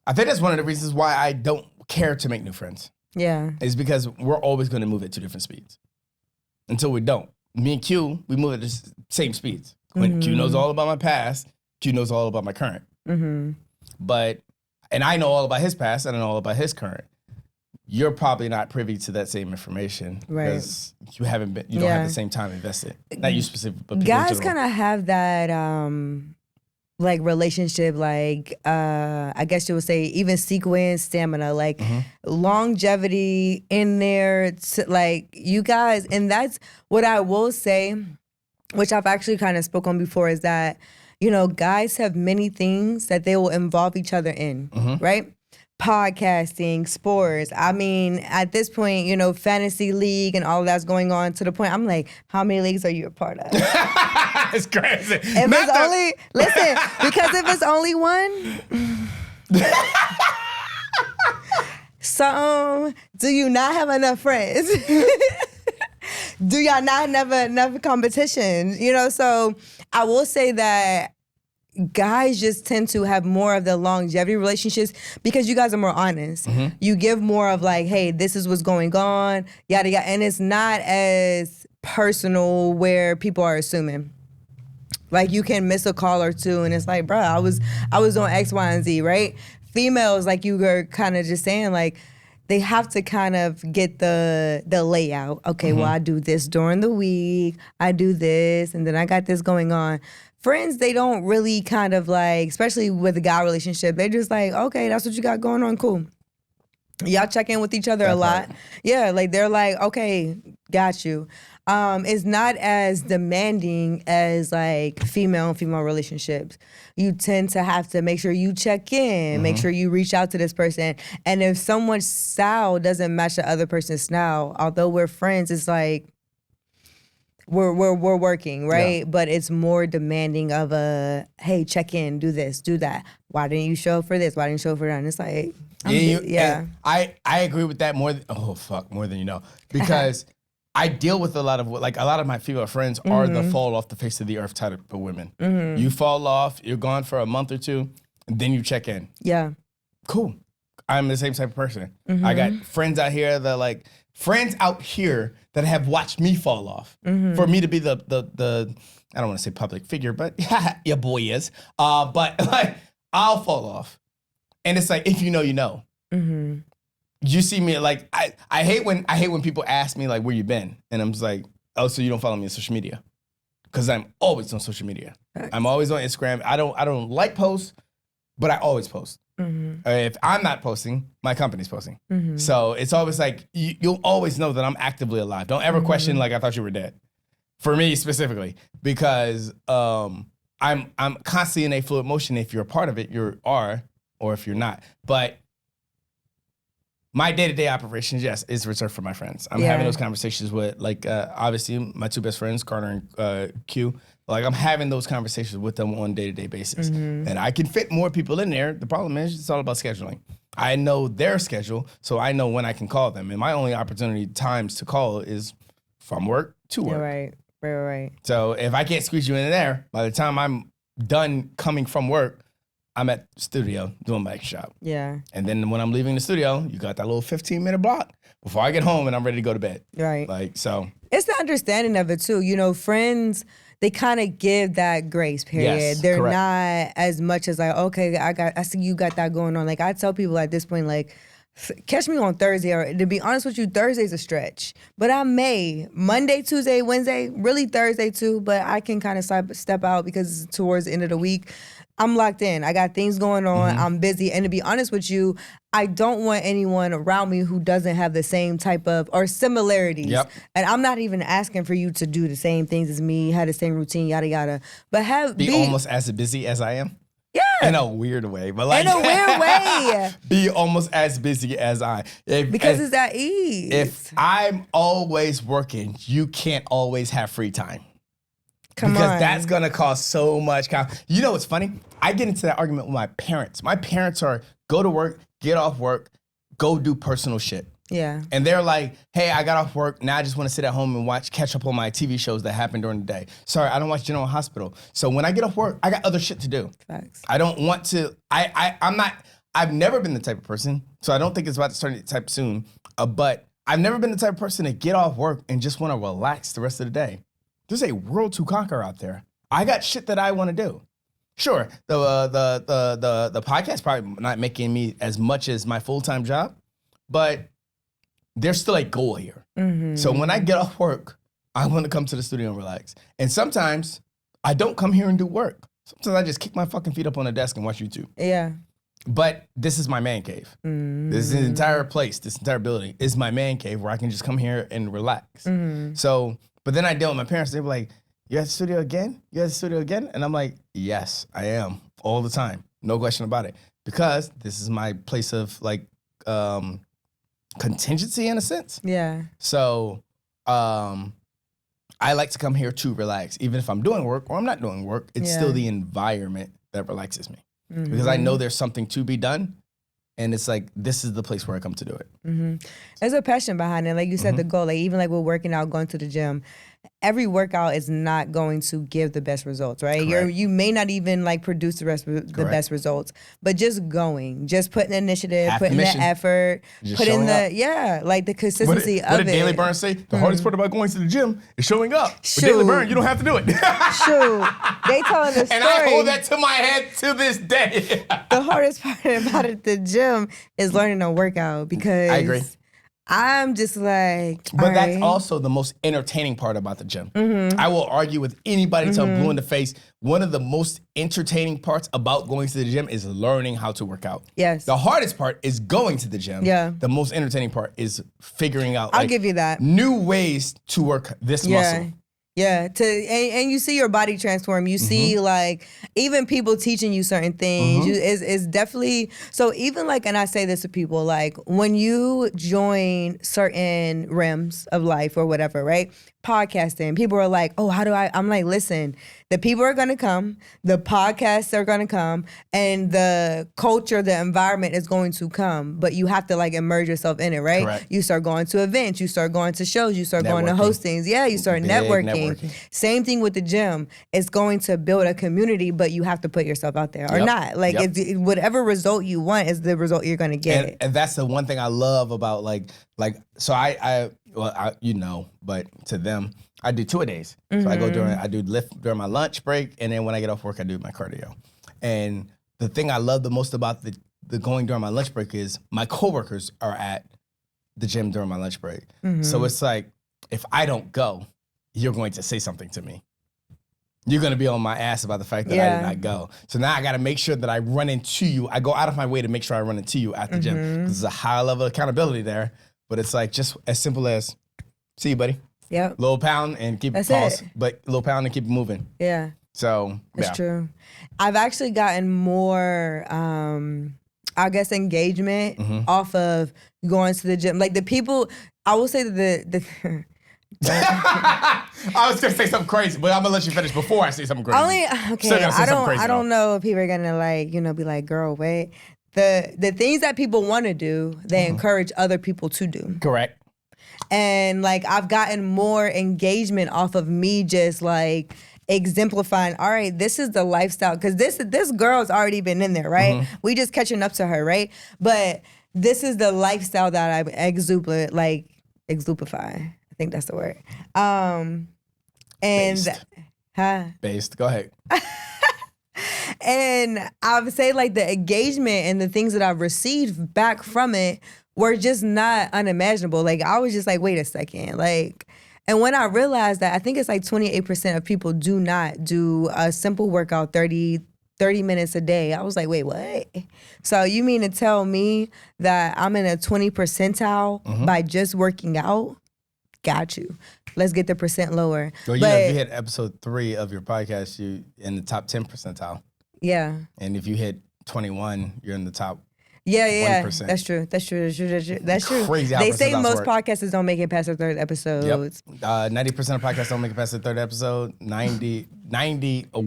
one of the reasons why I don't care to make new friends. Yeah. Is because we're always going to move at 2 different speeds. Until we don't. Me and Q, we move at the same speeds. When Q knows all about my past, Q knows all about my current. And I know all about his past, and I know all about his current. You're probably not privy to that same information because you don't have the same time invested. Not you specifically, but people guys kind of have that like relationship, like I guess you would say even sequence, stamina, like longevity in there. Like you guys, and that's what I will say, which I've actually kind of spoke on before, is that guys have many things that they will involve each other in, right? Podcasting, sports. I mean, at this point, fantasy league and all of that's going on to the point I'm like, how many leagues are you a part of? It's crazy. Listen, because if it's only one, so do you not have enough friends? Do y'all not have enough competition? So I will say that guys just tend to have more of the longevity relationships because you guys are more honest. You give more of like, hey, this is what's going on, yada yada, and it's not as personal where people are assuming. Like you can miss a call or two, and it's like, bro, I was on X, Y, and Z, right? Females, like you were kind of just saying, like they have to kind of get the layout. Okay, well, I do this during the week. I do this, and then I got this going on. friends, they don't really kind of like, especially with a guy relationship, they just like, okay, that's what you got going on, cool. Y'all check in with each other a lot. part. Yeah, like they're like, okay, got you. It's not as demanding as like female and female relationships. You tend to have to make sure you check in, make sure you reach out to this person. And if someone's style doesn't match the other person's style, although we're friends, it's like we're working, right? Yeah. But it's more demanding of a, hey, check in, do this, do that. Why didn't you show up for this? Why didn't you show up for that? And it's like, And I agree with that more than you know, because I deal with a lot of my female friends are the fall off the face of the earth type of women. You fall off, you're gone for a month or two, and then you check in. Yeah. Cool. I'm the same type of person. I got friends out here that have watched me fall off. For me to be the I don't want to say public figure, but your boy is. But like I'll fall off. And it's like, if you know, you know. You see me like I hate when people ask me like where you been, and I'm just like, oh, so you don't follow me on social media? Because I'm always on social media. I'm always on Instagram. I don't like posts, but I always post. If I'm not posting, my company's posting. So it's always like you'll always know that I'm actively alive. Don't ever question like I thought you were dead. For me specifically, because I'm constantly in a fluid motion. If you're a part of it, you are, or if you're not. But my day-to-day operations, yes, is reserved for my friends. I'm having those conversations with, like, obviously, my two best friends, Carter and Q. Like, I'm having those conversations with them on a day-to-day basis. And I can fit more people in there. The problem is it's all about scheduling. I know their schedule, so I know when I can call them. And my only opportunity times to call is from work to work. Yeah, right. So if I can't squeeze you in there, by the time I'm done coming from work, I'm at the studio doing bike shop. Yeah. And then when I'm leaving the studio, you got that little 15-minute block before I get home and I'm ready to go to bed. Right. Like, so. It's the understanding of it too. You know, friends, they kind of give that grace period. Yes, They're correct. not as much as like, okay, I see you got that going on. Like I tell people at this point, like, catch me on Thursday, or to be honest with you, Thursday's a stretch. But I may Monday, Tuesday, Wednesday, really Thursday too, but I can kind of step out because it's towards the end of the week. I'm locked in. I got things going on. I'm busy. And to be honest with you, I don't want anyone around me who doesn't have the same type of, or similarities. Yep. And I'm not even asking for you to do the same things as me, have the same routine, yada, yada. But Be almost as busy as I am. Yeah. In a weird way. But like, In a weird way. Be almost as busy as I. Because it's that ease. If I'm always working, you can't always have free time. Come because on. that's going to cause so much. You know what's funny? I get into that argument with my parents. My parents are go to work, get off work, go do personal shit. Yeah. And they're like, hey, I got off work. Now I just want to sit at home and catch up on my TV shows that happen during the day. Sorry, I don't watch General Hospital. So when I get off work, I got other shit to do. Facts. I don't want to, I've never been the type of person, so I don't think it's about to start anytime soon, but I've never been the type of person to get off work and just want to relax the rest of the day. There's a world to conquer out there. I got shit that I want to do. Sure, the podcast probably not making me as much as my full-time job, but there's still a goal here. So when I get off work, I want to come to the studio and relax. And sometimes I don't come here and do work. Sometimes I just kick my fucking feet up on the desk and watch YouTube. Yeah. But this is my man cave. This entire place, this entire building is my man cave where I can just come here and relax. So, but then I deal with my parents. They were like, you at the studio again? You at the studio again? And I'm like, yes, I am all the time. No question about it. Because this is my place of like contingency in a sense. Yeah. So I like to come here to relax. Even if I'm doing work or I'm not doing work, it's still the environment that relaxes me. Because I know there's something to be done. And it's like, this is the place where I come to do it. There's a passion behind it. Like you said, the goal, like even like we're working out, going to the gym, every workout is not going to give the best results, right? You may not even like produce the best results, but just going, just putting the initiative, putting the effort, putting the, like the consistency of it. What did Daily Burn say? The hardest part about going to the gym is showing up. With Daily Burn, you don't have to do it. Shoot. They telling the story. And I hold that to my head to this day. The hardest part about it, the gym, is learning a workout because I agree. I'm just like, But that's alright. also the most entertaining part about the gym. I will argue with anybody till blue in the face. One of the most entertaining parts about going to the gym is learning how to work out. Yes. The hardest part is going to the gym. Yeah. The most entertaining part is figuring out I'll give you that. new ways to work this muscle. Yeah, and you see your body transform. You see like even people teaching you certain things. It's definitely so. Even like, and I say this to people, like when you join certain realms of life or whatever, right? Podcasting, people are like, oh, how do I? I'm like, listen, the people are gonna come, the podcasts are gonna come, and the culture, the environment is going to come. But you have to like immerse yourself in it, right? Correct. You start going to events, you start going to shows, you start going to Networking. hostings. Yeah, you start Big networking. networking. Same thing with the gym. It's going to build a community, but you have to put yourself out there or Yep. not. Like it's, whatever result you want is the result you're gonna get. And that's the one thing I love about so I but to them I do 2-a-days. So I go I do lift during my lunch break, and then when I get off work I do my cardio. And the thing I love the most about the going during my lunch break is my coworkers are at the gym during my lunch break. So it's like if I don't go, you're going to say something to me. You're going to be on my ass about the fact that I did not go. So now I got to make sure that I run into you. I go out of my way to make sure I run into you at the gym. There's a high level of accountability there, but it's like just as simple as, see you, buddy. Yep. Little pound and keep That's pause, it. but little pound and keep it moving. Yeah. So That's true. I've actually gotten more, I guess, engagement off of going to the gym. Like the people, I will say that the I was gonna say something crazy, but I'm gonna let you finish before I say something crazy. Still gotta say something crazy, I don't though. know if people are gonna like, be like, girl, wait. The things that people want to do, they encourage other people to do. Correct. And like I've gotten more engagement off of me just like exemplifying, all right, this is the lifestyle. Cause this girl's already been in there, right? We just catching up to her, right? But this is the lifestyle that I exemplify. I think that's the word. And Based. Go ahead. And I would say like the engagement and the things that I've received back from it were just not unimaginable. Like I was just like, wait a second. Like, and when I realized that, I think it's like 28% of people do not do a simple workout 30 minutes a day. I was like, wait, what? So you mean to tell me that I'm in a 20 percentile by just working out? Got you. Let's get the percent lower. Well, if you hit episode 3 of your podcast, you in the top 10 percentile. Yeah. And if you hit 21, you're in the top. Yeah. 1%. That's true. That's true. Crazy how They say percentiles most work. podcasters don't make it past their third episode. Yep. 90% of podcasts don't make it past the 3rd episode. 91% of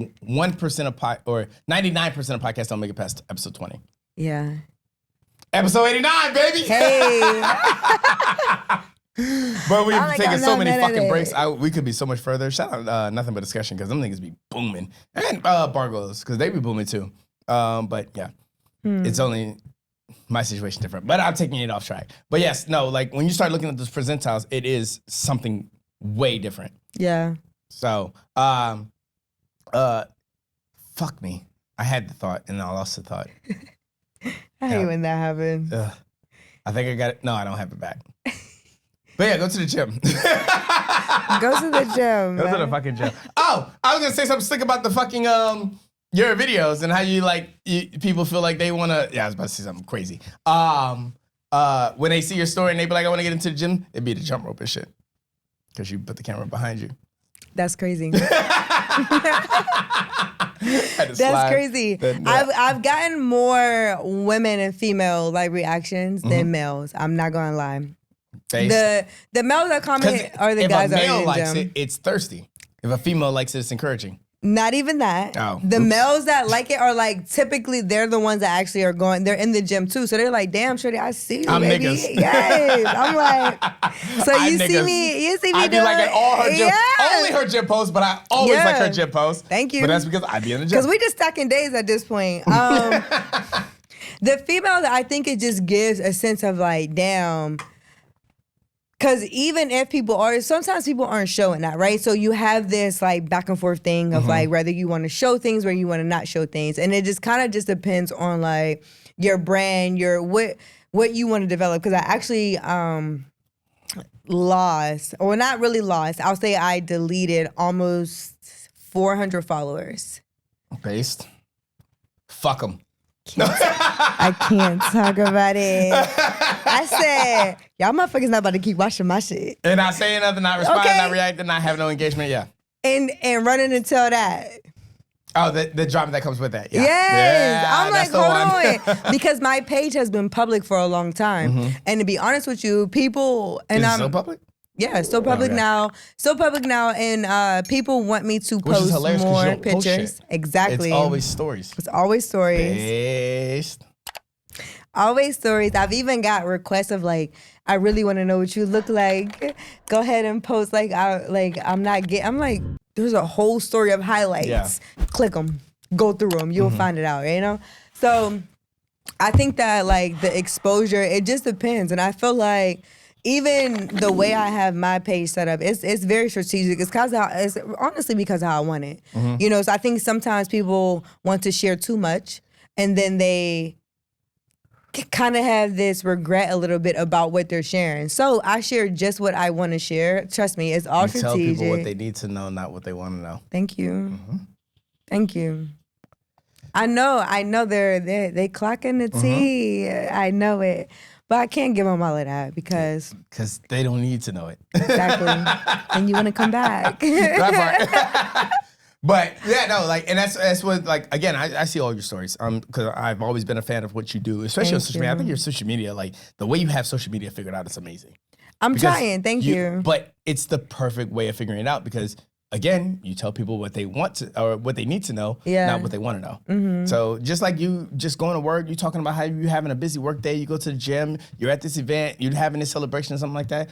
99% of podcasts don't make it past episode 20. Yeah. Episode 89, baby. Hey. But we've I'm like, taken I'm so not many mad at fucking it. breaks. We could be so much further. Shout out Nothing But Discussion, because them niggas be booming. And Bargo's, because they be booming too. But yeah, it's only my situation different. But I'm taking it off track. But yes, no, like when you start looking at those percentiles, it is something way different. Yeah. So, fuck me. I had the thought and I lost the thought. I hate when that happens. I think I got it. No, I don't have it back. But yeah, go to the gym. Go to the gym. Go to the fucking gym. Oh, I was gonna say something slick about the fucking your videos and how you people feel like they wanna. Yeah, I was about to say something crazy. When they see your story and they be like, I wanna get into the gym, it'd be the jump rope and shit, because you put the camera behind you. That's crazy. Had to That's slide. crazy. I've gotten more women and female like reactions than males. I'm not gonna lie. Based. The males that comment are the guys if a that are male in the likes gym. it, it's thirsty. If a female likes it, it's encouraging. Not even that. Oh, The oops. males that like it are like typically they're the ones that actually are going. They're in the gym too, so they're like, "Damn, shorty, I see you, I'm baby." niggas. Yes, I'm like, so I you see niggas. me, you see me I be doing like at all her gym, yeah. only her gym posts, but I always like her Yeah. gym posts. Thank you. But that's because I be in the gym. Because we just stacking days at this point. The female, I think it just gives a sense of like, damn. Because even if people are, sometimes people aren't showing that, right? So you have this like back and forth thing of like whether you want to show things or you want to not show things. And it just kind of just depends on like your brand, your what you want to develop. Because I actually lost, or not really lost. I'll say I deleted almost 400 followers. Based. Fuck them. I can't talk about it. I said, y'all motherfuckers not about to keep watching my shit. And not saying nothing, not responding, Okay. not reacting, not having no engagement. Yeah. And running until that. Oh, the drama that comes with that. Yeah. Yes. Yeah, I'm like, that's the hold on. Because my page has been public for a long time. And to be honest with you, people, and Is it I'm still public? Yeah, it's still public yeah. now. Still public now, and people want me to Which is post hilarious 'cause you more don't post pictures. shit. Exactly. It's always stories. It's always stories. Based. Always stories. I've even got requests of like, I really want to know what you look like. Go ahead and post I'm like, there's a whole story of highlights. Yeah. Click them, go through them. You'll find it out. You know. So I think that like the exposure, it just depends, and I feel like. Even the way I have my page set up, it's very strategic. It's honestly because of how I want it. You know, so I think sometimes people want to share too much, and then they kind of have this regret a little bit about what they're sharing. So I share just what I want to share. Trust me, it's all You strategic. tell people what they need to know, not what they want to know. Thank you. Thank you. I know they clocking the tea. I know it. But I can't give them all of that because they don't need to know it. exactly. And you want to come back. That part. But yeah, no, like, and that's what, like, again, I see all your stories. Because I've always been a fan of what you do, especially on social media. I think your social media, like, the way you have social media figured out is amazing. I'm Because trying. Thank you. But it's the perfect way of figuring it out because, again, you tell people what they want to or what they need to know, not what they want to know. So just like you just going to work, you talking about how you having a busy work day, you go to the gym, you're at this event, you're having this celebration or something like that.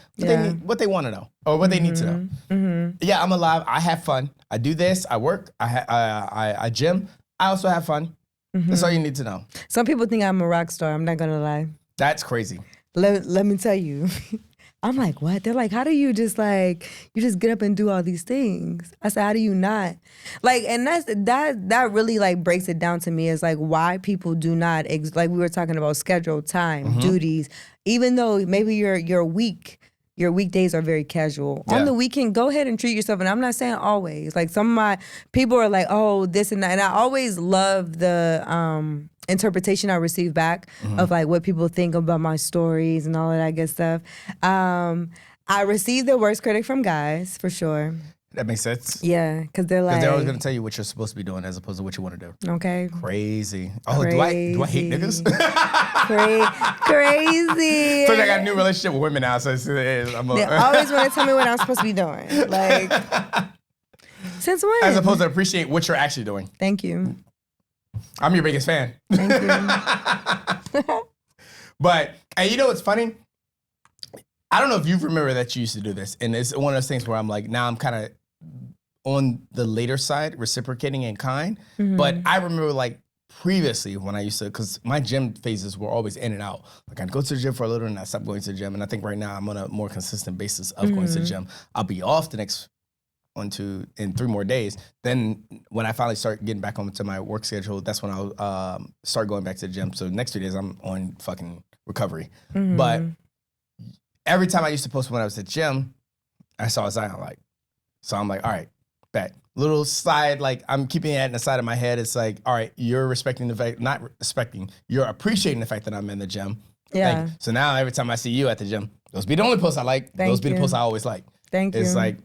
What they want to know or what they need to know. Yeah, I'm alive. I have fun. I do this. I work. I gym. I also have fun. That's all you need to know. Some people think I'm a rock star. I'm not gonna lie. That's crazy. Let me tell you. I'm like, what? They're like, how do you just you just get up and do all these things? I said, how do you not? Like, and that really like breaks it down to me is like why people do not, like we were talking about schedule, time, duties, even though maybe your weekdays are very casual. Yeah. On the weekend, go ahead and treat yourself. And I'm not saying always. Like some of my people are like, oh, this and that. And I always love the interpretation I receive back of like what people think about my stories and all of that good stuff. I receive the worst critic from guys, for sure. That makes sense. Yeah, because they're like... Because they're always going to tell you what you're supposed to be doing as opposed to what you want to do. Okay. Crazy. Oh, do I hate niggas? Crazy. So I got a new relationship with women now, so They always want to tell me what I'm supposed to be doing. Like, since when? as opposed to appreciate what you're actually doing. Thank you. I'm your biggest fan. Thank you. But, and you know what's funny? I don't know if you remember that you used to do this, and it's one of those things where I'm like, now I'm kind of on the later side, reciprocating in kind. But I remember like previously when I used to, because my gym phases were always in and out. Like I'd go to the gym for a little and I'd stop going to the gym. And I think right now I'm on a more consistent basis of going to the gym. I'll be off the next in 3 more days. Then when I finally start getting back onto my work schedule, that's when I'll start going back to the gym. So the next 3 days I'm on fucking recovery. But every time I used to post when I was at the gym, I saw a Zion like. So I'm like, all right, bet. Little side, like I'm keeping it in the side of my head. It's like, all right, you're respecting the fact, not respecting, you're appreciating the fact that I'm in the gym. Yeah. So now every time I see you at the gym, those be the only posts I like. Those be the posts I always like. Thank you. It's like,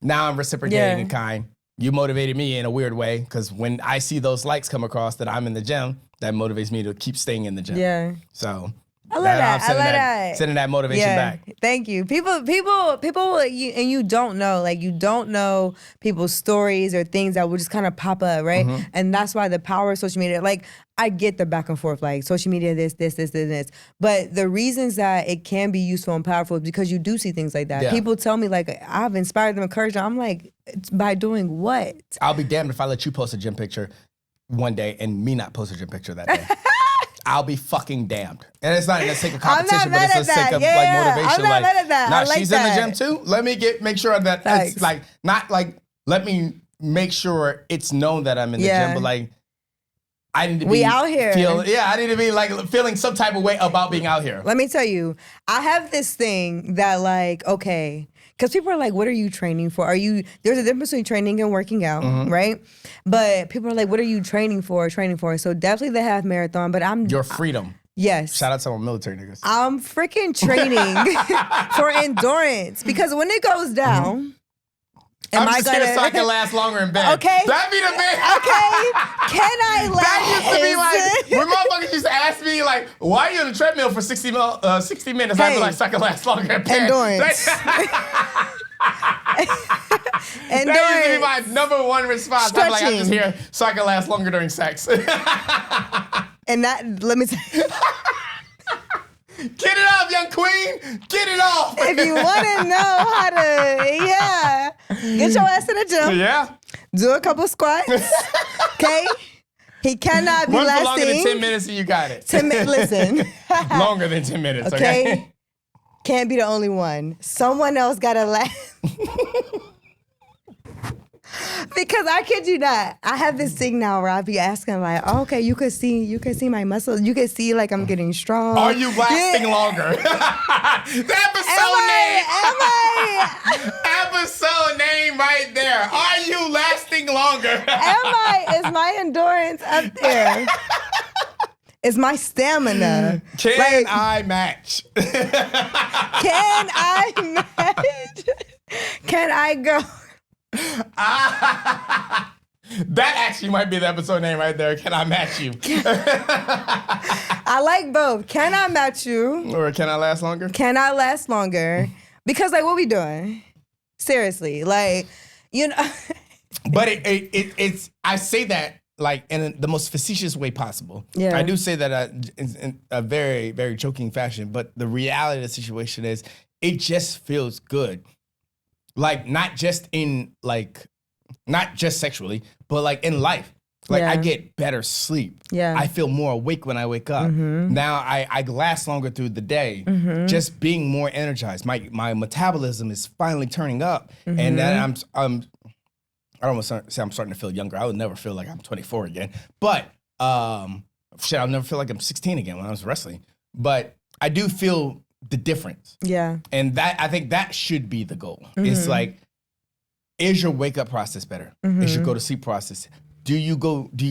now I'm reciprocating in kind. You motivated me in a weird way because when I see those likes come across that I'm in the gym, that motivates me to keep staying in the gym. Yeah. So I love that. I'm sending that motivation back. Thank you. People, and you don't know, like you don't know people's stories or things that will just kind of pop up, right? And that's why the power of social media, like I get the back and forth, like social media, this. But the reasons that it can be useful and powerful is because you do see things like that. Yeah. People tell me like, I've inspired them, encouraged them. I'm like, by doing what? I'll be damned if I let you post a gym picture one day and me not post a gym picture that day. I'll be fucking damned. And it's not in the sake of competition, but it's the sake of like motivation. I'm not mad at that. Now I like she's that. in the gym too. Let me make sure that it's like, not like, let me make sure it's known that I'm in the gym, but like, I need to be We out here. I need to be like feeling some type of way about being out here. Let me tell you, I have this thing that like, okay, because people are like, what are you training for? There's a difference between training and working out, right? But people are like, what are you training for? So definitely the half marathon, but Your freedom. Yes. Shout out to my military niggas. I'm freaking training for endurance because when it goes down, I'm just here so I can last longer in bed. Okay. That'd be the best. Okay. Can I last? That used to be like, when motherfuckers used to ask me, like, why are you on the treadmill for 60 minutes? I'd be like, so I can last longer in bed. Endurance. That used to be my number one response. I'm like, I'm just Stretching. here so I can last longer during sex. And that, let me tell you, Get it off, young queen. Get it off. if you want to know how to, get your ass to the gym. Yeah. Do a couple squats. Okay? He cannot be Run for lasting. longer than 10 minutes and you got it. Listen. Longer than 10 minutes, Okay? okay? Can't be the only one. Someone else got to last. Because I kid you not, I have this thing now where I'll be asking like, oh, okay, you could see my muscles. You could see like I'm getting strong. Are you lasting longer? The episode name right there. Are you lasting longer? Is my endurance up there? Is my stamina? Can I match? Can I match? Can I go? That actually might be the episode name right there. Can I match you? I like both. Can I match you? Or can I last longer? Can I last longer? Because like, what we doing? Seriously, like, you know. But it's I say that like in the most facetious way possible. Yeah. I do say that in a very, very joking fashion, but the reality of the situation is it just feels good. Like not just sexually, but like in life. Like Yeah. I get better sleep. Yeah. I feel more awake when I wake up. Now I last longer through the day, just being more energized. My metabolism is finally turning up, and then I don't want to say I'm starting to feel younger. I would never feel like I'm 24 again, but I'll never feel like I'm 16 again when I was wrestling. But I do feel the difference. Yeah. And that I think that should be the goal. It's like, is your wake up process better? Is your go to sleep process? Do you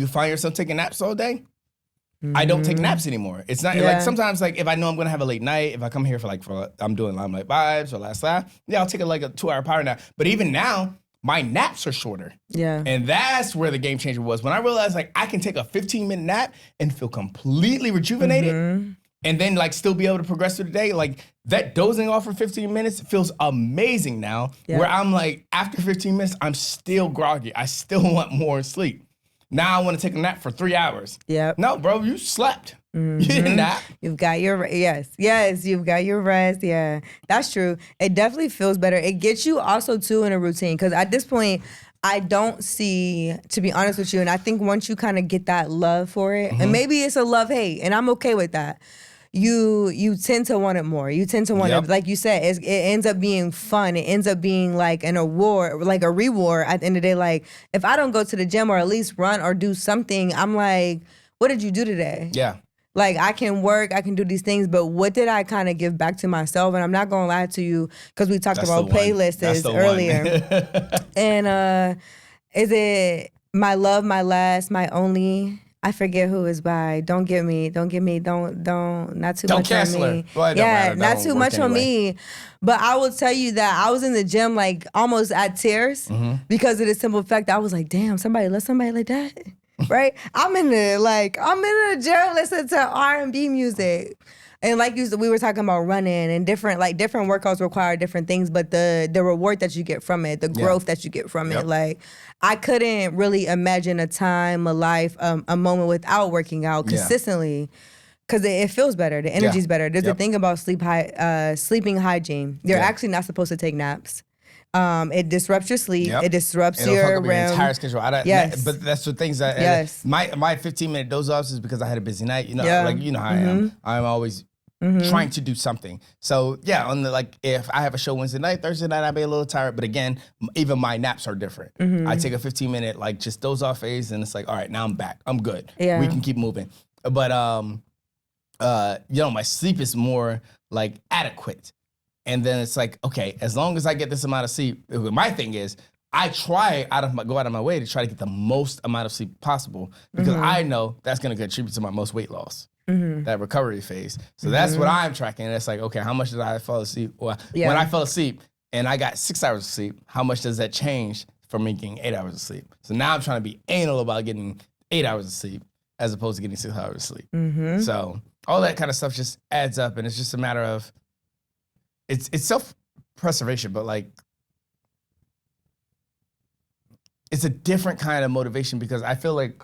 find yourself taking naps all day? I don't take naps anymore. It's not like sometimes like if I know I'm gonna have a late night, if I come here for I'm doing Limelight Vibes or Last Laugh, yeah, I'll take a 2-hour power nap. But even now, my naps are shorter. Yeah. And that's where the game changer was. When I realized like I can take a 15-minute nap and feel completely rejuvenated. And then like still be able to progress through the day. Like that dozing off for 15 minutes feels amazing now. Yeah. Where I'm like, after 15 minutes, I'm still groggy. I still want more sleep. Now I want to take a nap for 3 hours. Yep. No, bro, you slept. You didn't nap. You've got your yes, you've got your rest. Yeah, that's true. It definitely feels better. It gets you also too in a routine because at this point, I don't see, to be honest with you, and I think once you kind of get that love for it, and maybe it's a love hate, and I'm okay with that. You tend to want it more. You tend to want it, like you said, it ends up being fun. It ends up being like an award, like a reward at the end of the day. Like if I don't go to the gym or at least run or do something, I'm like, what did you do today? Yeah. Like I can work, I can do these things, but what did I kind of give back to myself? And I'm not gonna lie to you because we talked about playlists earlier. And is it My Love, My Last, My Only? I forget who is by. Don't not too much on me. Well, yeah, not too much on me. But I will tell you that I was in the gym like almost at tears because of the simple fact that I was like, damn, somebody love somebody like that. Right? I'm in the gym listening to R&B music. And like you said, we were talking about running and different workouts require different things, but the reward that you get from it, the growth that you get from it, like I couldn't really imagine a time, a life, a moment without working out consistently. Because it feels better, the energy's better. There's a thing about sleeping hygiene. You're actually not supposed to take naps. It disrupts your sleep. It disrupts your REM. Entire schedule. But that's the things that my 15-minute doze offs is because I had a busy night. You know, like you know how I am. I'm always trying to do something. So yeah, on the like, if I have a show Wednesday night, Thursday night, I'll be a little tired. But again, even my naps are different. I take a 15-minute like just doze off phase, and it's like, all right, now I'm back. I'm good. Yeah. We can keep moving. But my sleep is more like adequate. And then it's like, okay, as long as I get this amount of sleep, my thing is I go out of my way to try to get the most amount of sleep possible because I know that's going to contribute to my most weight loss. That recovery phase. So that's what I'm tracking. And it's like, okay, how much did I fall asleep? Well, when I fell asleep and I got 6 hours of sleep, how much does that change from me getting 8 hours of sleep? So now I'm trying to be anal about getting 8 hours of sleep as opposed to getting 6 hours of sleep. So all that kind of stuff just adds up, and it's just a matter of, it's self-preservation, but like, it's a different kind of motivation because I feel like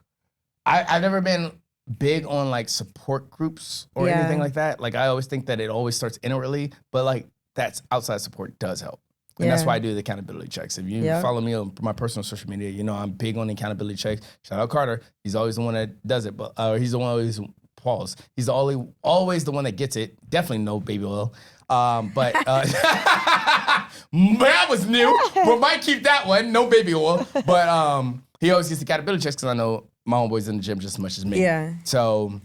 I've never been big on like support groups or anything like that. Like I always think that it always starts inwardly, but like that's outside support does help. And that's why I do the accountability checks. If you follow me on my personal social media, you know I'm big on the accountability checks. Shout out Carter. He's always the one that does it, but he's the one always pause. He's always the one that gets it. Definitely no baby oil. But that was new. But might keep that one. No baby oil. But he always gets the accountability checks because I know my homeboy's in the gym just as much as me. Yeah. So,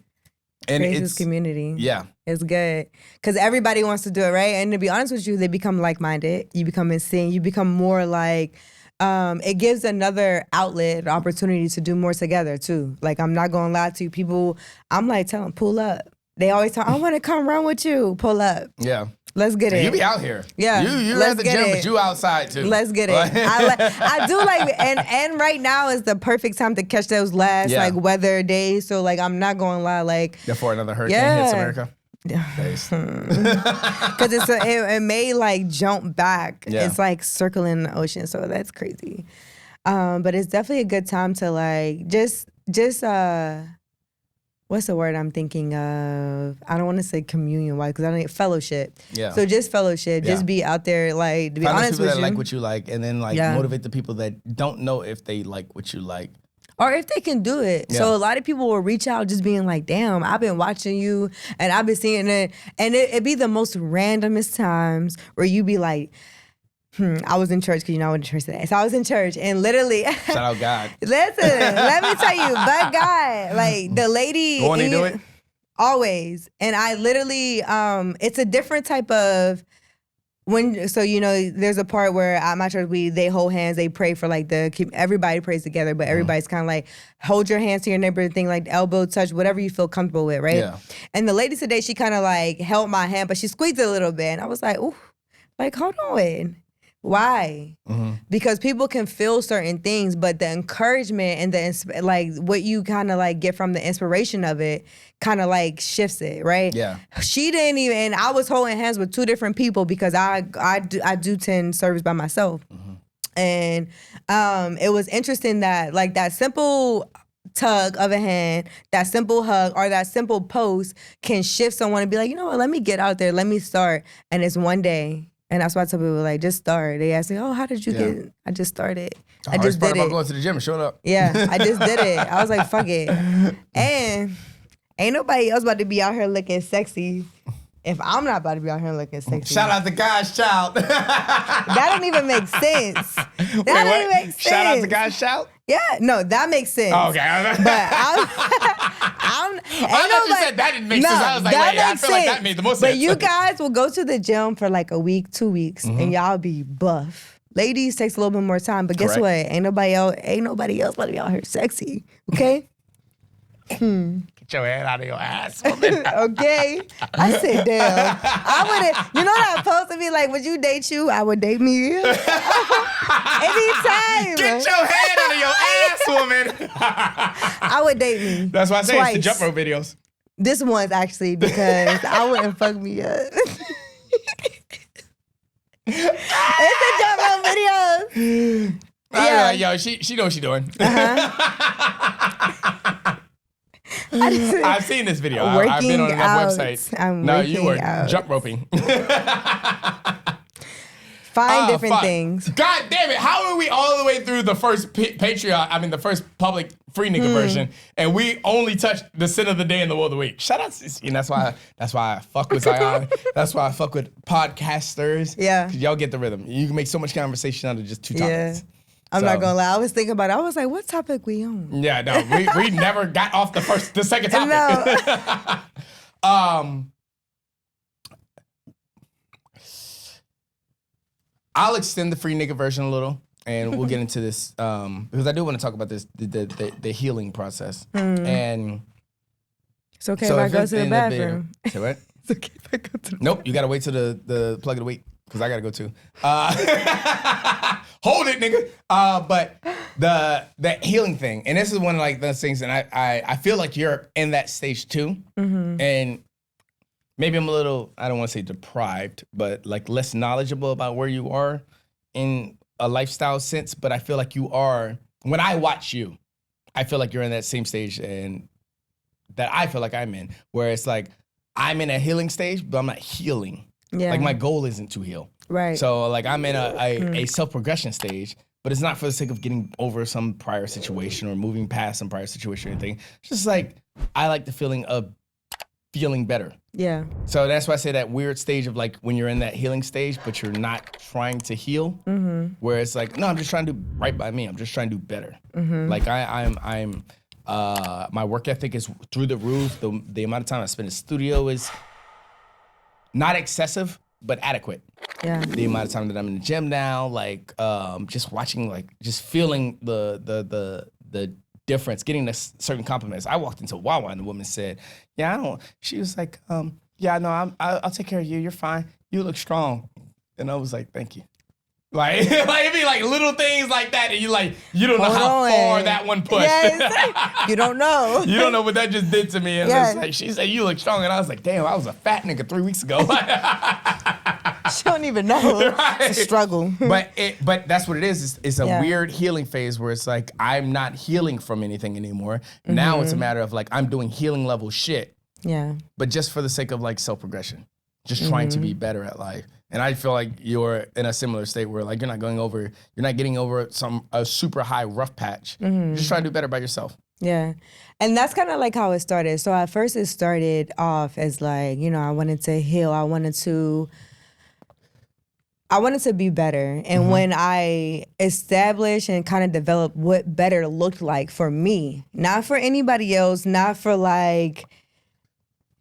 and it's community. Yeah. It's good. Because everybody wants to do it, right? And to be honest with you, they become like-minded. You become in sync. You become more like, it gives another outlet, opportunity to do more together too. Like, I'm not going to lie to you. People, I'm like, tell them, pull up. They always tell, I want to come run with you. Pull up. Yeah. Let's get it. You be out here. Yeah. You at the gym, but you outside too. Let's get it. I do like, and right now is the perfect time to catch those last like weather days. So like, I'm not going to lie. Like, before another hurricane hits America. Because it may like jump back. Yeah. It's like circling the ocean. So that's crazy. But it's definitely a good time to like, just what's the word I'm thinking of? I don't want to say communion, why? Because I don't need fellowship. Yeah. So just fellowship. Yeah. Just be out there, like, to be honest with you. Find people that like what you like, and then like motivate the people that don't know if they like what you like. Or if they can do it. Yeah. So a lot of people will reach out just being like, damn, I've been watching you and I've been seeing it. And it'd be the most randomest times where you be like, I was in church because I went to church today. So I was in church and literally. Shout out God. Listen, let me tell you, but God, like the lady. Won't he do it? Always. And I literally, it's a different type of, there's a part where at my church, they hold hands, they pray for like everybody prays together, but everybody's kind of like, hold your hands to your neighbor, thing like elbow touch, whatever you feel comfortable with, right? Yeah. And the lady today, she kind of like held my hand, but she squeezed it a little bit. And I was like, ooh, like, hold on. Why? Because people can feel certain things, but the encouragement and the like what you kind of like get from the inspiration of it kind of like shifts it, right? Yeah. She didn't even, and I was holding hands with two different people because I do 10 service by myself. And it was interesting that like that simple tug of a hand, that simple hug, or that simple post can shift someone and be like, you know what, let me get out there, let me start. And it's one day. And that's why I tell people, like, just start. They ask me, oh, how did you get? I just started. I just did it. About going to the gym and showing up. Yeah, I just did it. I was like, fuck it. And ain't nobody else about to be out here looking sexy if I'm not about to be out here looking sexy. Shout out to God's child. That don't even make sense. That don't even make sense. Shout out to God's child? Yeah, no, that makes sense. Oh, okay. But I thought you said that didn't make sense. I was like, wait, I feel like that made the most sense. But you guys will go to the gym for like a week, 2 weeks, and y'all be buff. Ladies, takes a little bit more time, but guess what? Ain't nobody else about to be out here sexy, okay? Get your head out of your ass, woman. Okay? I said, damn. I wouldn't, you know that post to be like, would you date you? I would date me. Anytime. Get your head out of your ass, woman. I would date me. That's why I say it's the jump rope videos. This one's actually because I wouldn't fuck me up. It's the jump rope videos. Yeah. Yo, she knows what she's doing. I've seen this video. I've been on that website. You were jump roping. Find different fuck. things. God damn it. How are we all the way through the first the first public free nigga version, and we only touched the sin of the day and the woe of the week? Shout out to and that's why I fuck with Zion. That's why I fuck with podcasters. Yeah. 'Cause y'all get the rhythm. You can make so much conversation out of just two topics. I'm not gonna lie. I was thinking about it. I was like, what topic we on? Yeah, no, we never got off the second topic. No. I'll extend the free nigga version a little, and we'll get into this because I do want to talk about this the healing process. And It's okay if I go to the bathroom. Say what? It's okay if I go to the Nope, you gotta wait till the plug of the week because I gotta go too. Hold it, nigga. But the healing thing, and this is one of like those things, and I feel like you're in that stage too, and maybe I'm a little, I don't want to say deprived, but like less knowledgeable about where you are in a lifestyle sense. But I feel like you are, when I watch you, I feel like you're in that same stage and that I feel like I'm in, where it's like, I'm in a healing stage, but I'm not healing. Yeah. Like my goal isn't to heal. Right. So like I'm in a self-progression stage, but it's not for the sake of getting over some prior situation or moving past some prior situation or anything. It's just like, I like the feeling of feeling better. Yeah. So that's why I say that weird stage of like when you're in that healing stage, but you're not trying to heal. Where it's like, no, I'm just trying to do right by me. I'm just trying to do better. Like I'm my work ethic is through the roof. The amount of time I spend in the studio is not excessive, but adequate. Yeah. The amount of time that I'm in the gym now, like just watching, like just feeling the difference, getting the certain compliments. I walked into Wawa and the woman said, "Yeah, I don't." She was like, "Yeah, no, I'll take care of you. You're fine. You look strong." And I was like, "Thank you." Like it'd be like little things like that, and you don't know how far that one pushed. Yes. You don't know. You don't know what that just did to me. And Yes. it's like she said, "You look strong," and I was like, "Damn, I was a fat nigga 3 weeks ago." She don't even know. Right. It's a struggle. But that's what it is. It's a weird healing phase where it's like I'm not healing from anything anymore. Now it's a matter of like I'm doing healing level shit. Yeah. But just for the sake of like self-progression, just trying to be better at life. And I feel like you're in a similar state where like you're not getting over a super high rough patch. You're just trying to do better by yourself. Yeah. And that's kind of like how it started. So at first it started off as like, I wanted to heal. I wanted to be better. And when I established and kind of developed what better looked like for me, not for anybody else, not for like,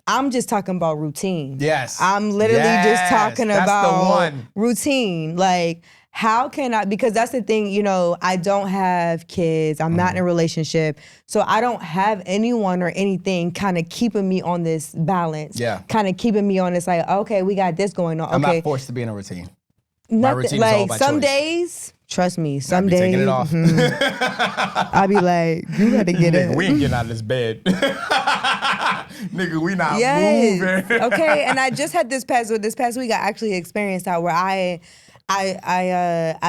I'm just talking about routine. Yes. I'm literally just talking that's about the one. routine. Like, how can I, because that's the thing, I don't have kids. I'm not in a relationship. So I don't have anyone or anything kind of keeping me on this balance. Yeah. Kind of keeping me on this, like, okay, we got this going on. I'm Okay. not forced to be in a routine. My routine is all like by some choice. days, trust me, some Be days taking it off. I'll be like, you gotta get Nigga, it. we ain't getting out of this bed. Nigga, we not moving. Okay, and I just had this past week I actually experienced that where I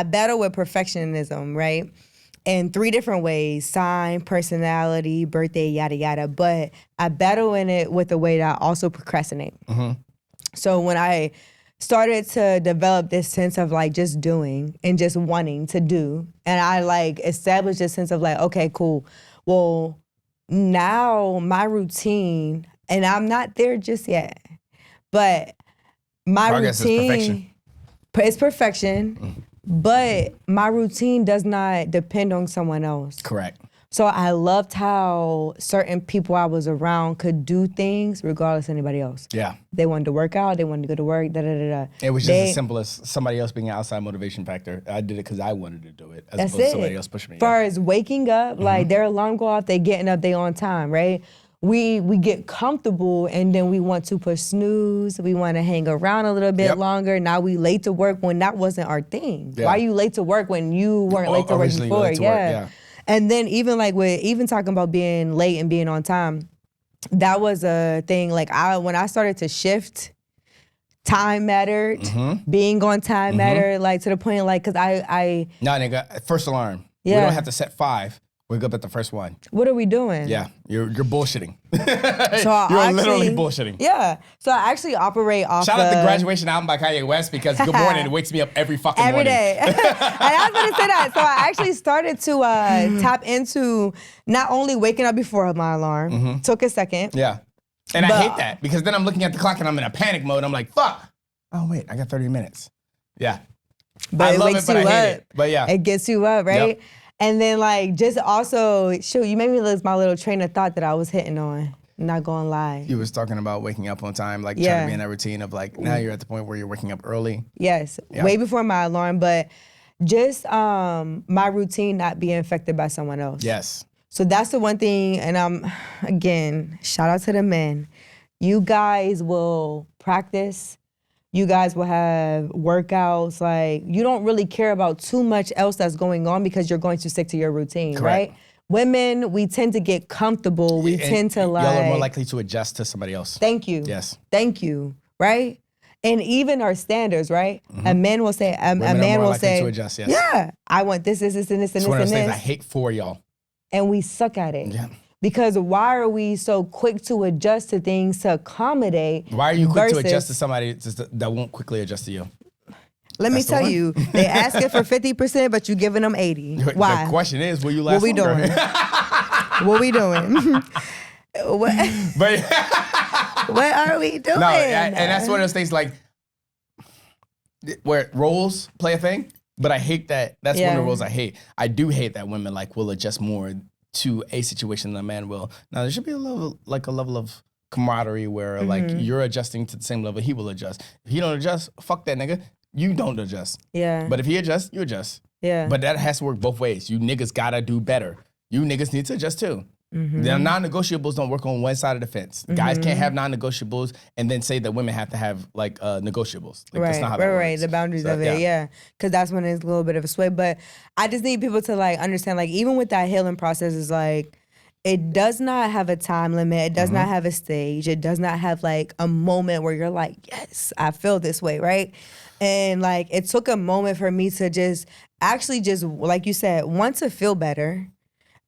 battle with perfectionism, right? In 3 different ways: sign, personality, birthday, yada yada. But I battle in it with the way that I also procrastinate. So when I started to develop this sense of like just doing and just wanting to do, and I like established this sense of like, okay, cool. Well, now my routine, and I'm not there just yet, but my Progress routine, is perfection. it's perfection, but my routine does not depend on someone else. Correct. So I loved how certain people I was around could do things regardless of anybody else. Yeah. They wanted to work out, they wanted to go to work, da-da-da-da. It was just as simple as somebody else being an outside motivation factor. I did it because I wanted to do it, as That's opposed to it. somebody else pushing me. As far as waking up, like their alarm go off, they getting up, they on time, right? We get comfortable and then we want to push snooze. We want to hang around a little bit longer. Now we late to work when that wasn't our thing. Yeah. Why are you late to work when you weren't late to work Originally you were before? late to work, yeah. And then even like even talking about being late and being on time, that was a thing. Like when I started to shift, time mattered. Being on time mattered. Like to the point, like, cause I Nah, nigga, first alarm. Yeah. We don't have to set 5. Wake up at the first one. What are we doing? Yeah, you're bullshitting. So You're literally bullshitting. Yeah. So I actually operate off Shout out to Graduation album by Kanye West because Good Morning it wakes me up every fucking every morning. day. And I was going to say that. So I actually started to tap into not only waking up before my alarm, took a second. Yeah. And I hate that because then I'm looking at the clock and I'm in a panic mode. I'm like, fuck. Oh, wait, I got 30 minutes. Yeah. But I it love wakes it, but you I hate up. it. But yeah. It gets you up, right? Yep. And then like just also, shoot, you made me lose my little train of thought that I was hitting on. Not gonna lie. You was talking about waking up on time, like trying to be in that routine of like, now you're at the point where you're waking up early. Yes, Yeah. way before my alarm, but just my routine not being affected by someone else. Yes. So that's the one thing, and again, shout out to the men. You guys will practice. You guys will have workouts. Like, you don't really care about too much else that's going on because you're going to stick to your routine, Correct. right? Women, we tend to get comfortable. We tend to like... Y'all are more likely to adjust to somebody else. Thank you. Yes. Thank you, right? And even our standards, right? A man will say, a Women are man more will likely say, to adjust, yes. yeah, I want this, and this, and It's this, one of and those things I this. hate for y'all. And we suck at it. Yeah. Because why are we so quick to adjust to things to accommodate? Why are you quick to versus- adjust to somebody that won't quickly adjust to you? Let me That's the tell one. you, they asking for 50%, but you giving them 80. Why? The question is, will you last What we longer? doing? What we doing? what, But what are we doing? no, and that's one of those things like where roles play a thing. But I hate that. That's one of the roles I hate. I do hate that women like will adjust more to a situation than a man will. Now there should be a level of camaraderie where like you're adjusting to the same level he will adjust. If he don't adjust, fuck that nigga. You don't adjust. Yeah. But if he adjusts, you adjust. Yeah. But that has to work both ways. You niggas gotta do better. You niggas need to adjust too. The non-negotiables don't work on one side of the fence. Guys can't have non-negotiables and then say that women have to have like negotiables. Like, that's not how that right. works. The boundaries So, of it, yeah. Because that's when it's a little bit of a sway. But I just need people to like understand, like even with that healing process, is like it does not have a time limit. It does not have a stage. It does not have like a moment where you're like, yes, I feel this way, right? And like it took a moment for me to just actually just like you said, want to feel better.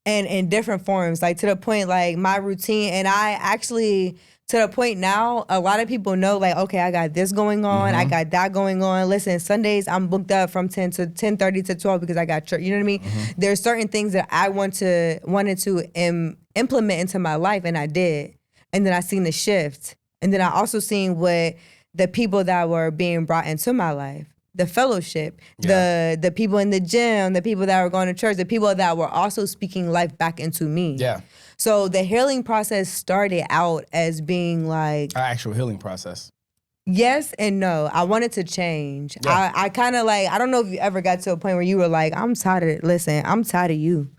And in different forms, like to the point, like my routine, and I actually, to the point now, a lot of people know, like, okay, I got this going on, I got that going on. Listen, Sundays I'm booked up from 10 to 10:30 to 12 because I got church. You know what I mean? There's certain things that I wanted to implement into my life, and I did. And then I seen the shift, and then I also seen what the people that were being brought into my life. The fellowship, the people in the gym, the people that were going to church, the people that were also speaking life back into me. Yeah. So the healing process started out as being like, Our actual healing process. yes and no. I wanted to change. Yeah. I kind of like, I don't know if you ever got to a point where you were like, I'm tired of you.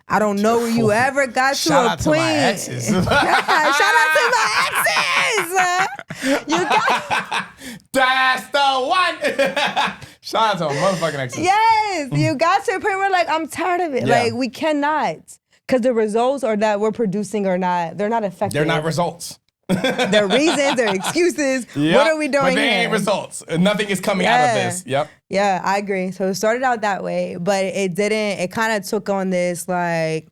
I don't know where you ever got to a Shout out to point. my exes. Shout out to my exes. You got That's the one. Shout out to my motherfucking exes. yes. You got to a point where like I'm tired of it. Yeah. Like we cannot, because the results or that we're producing are not. They're not effective. They're not results. Their reasons, their excuses. Yep. What are we doing But they here? ain't results. Nothing is coming out of this. Yep. Yeah, I agree. So it started out that way, but it didn't. It kind of took on this like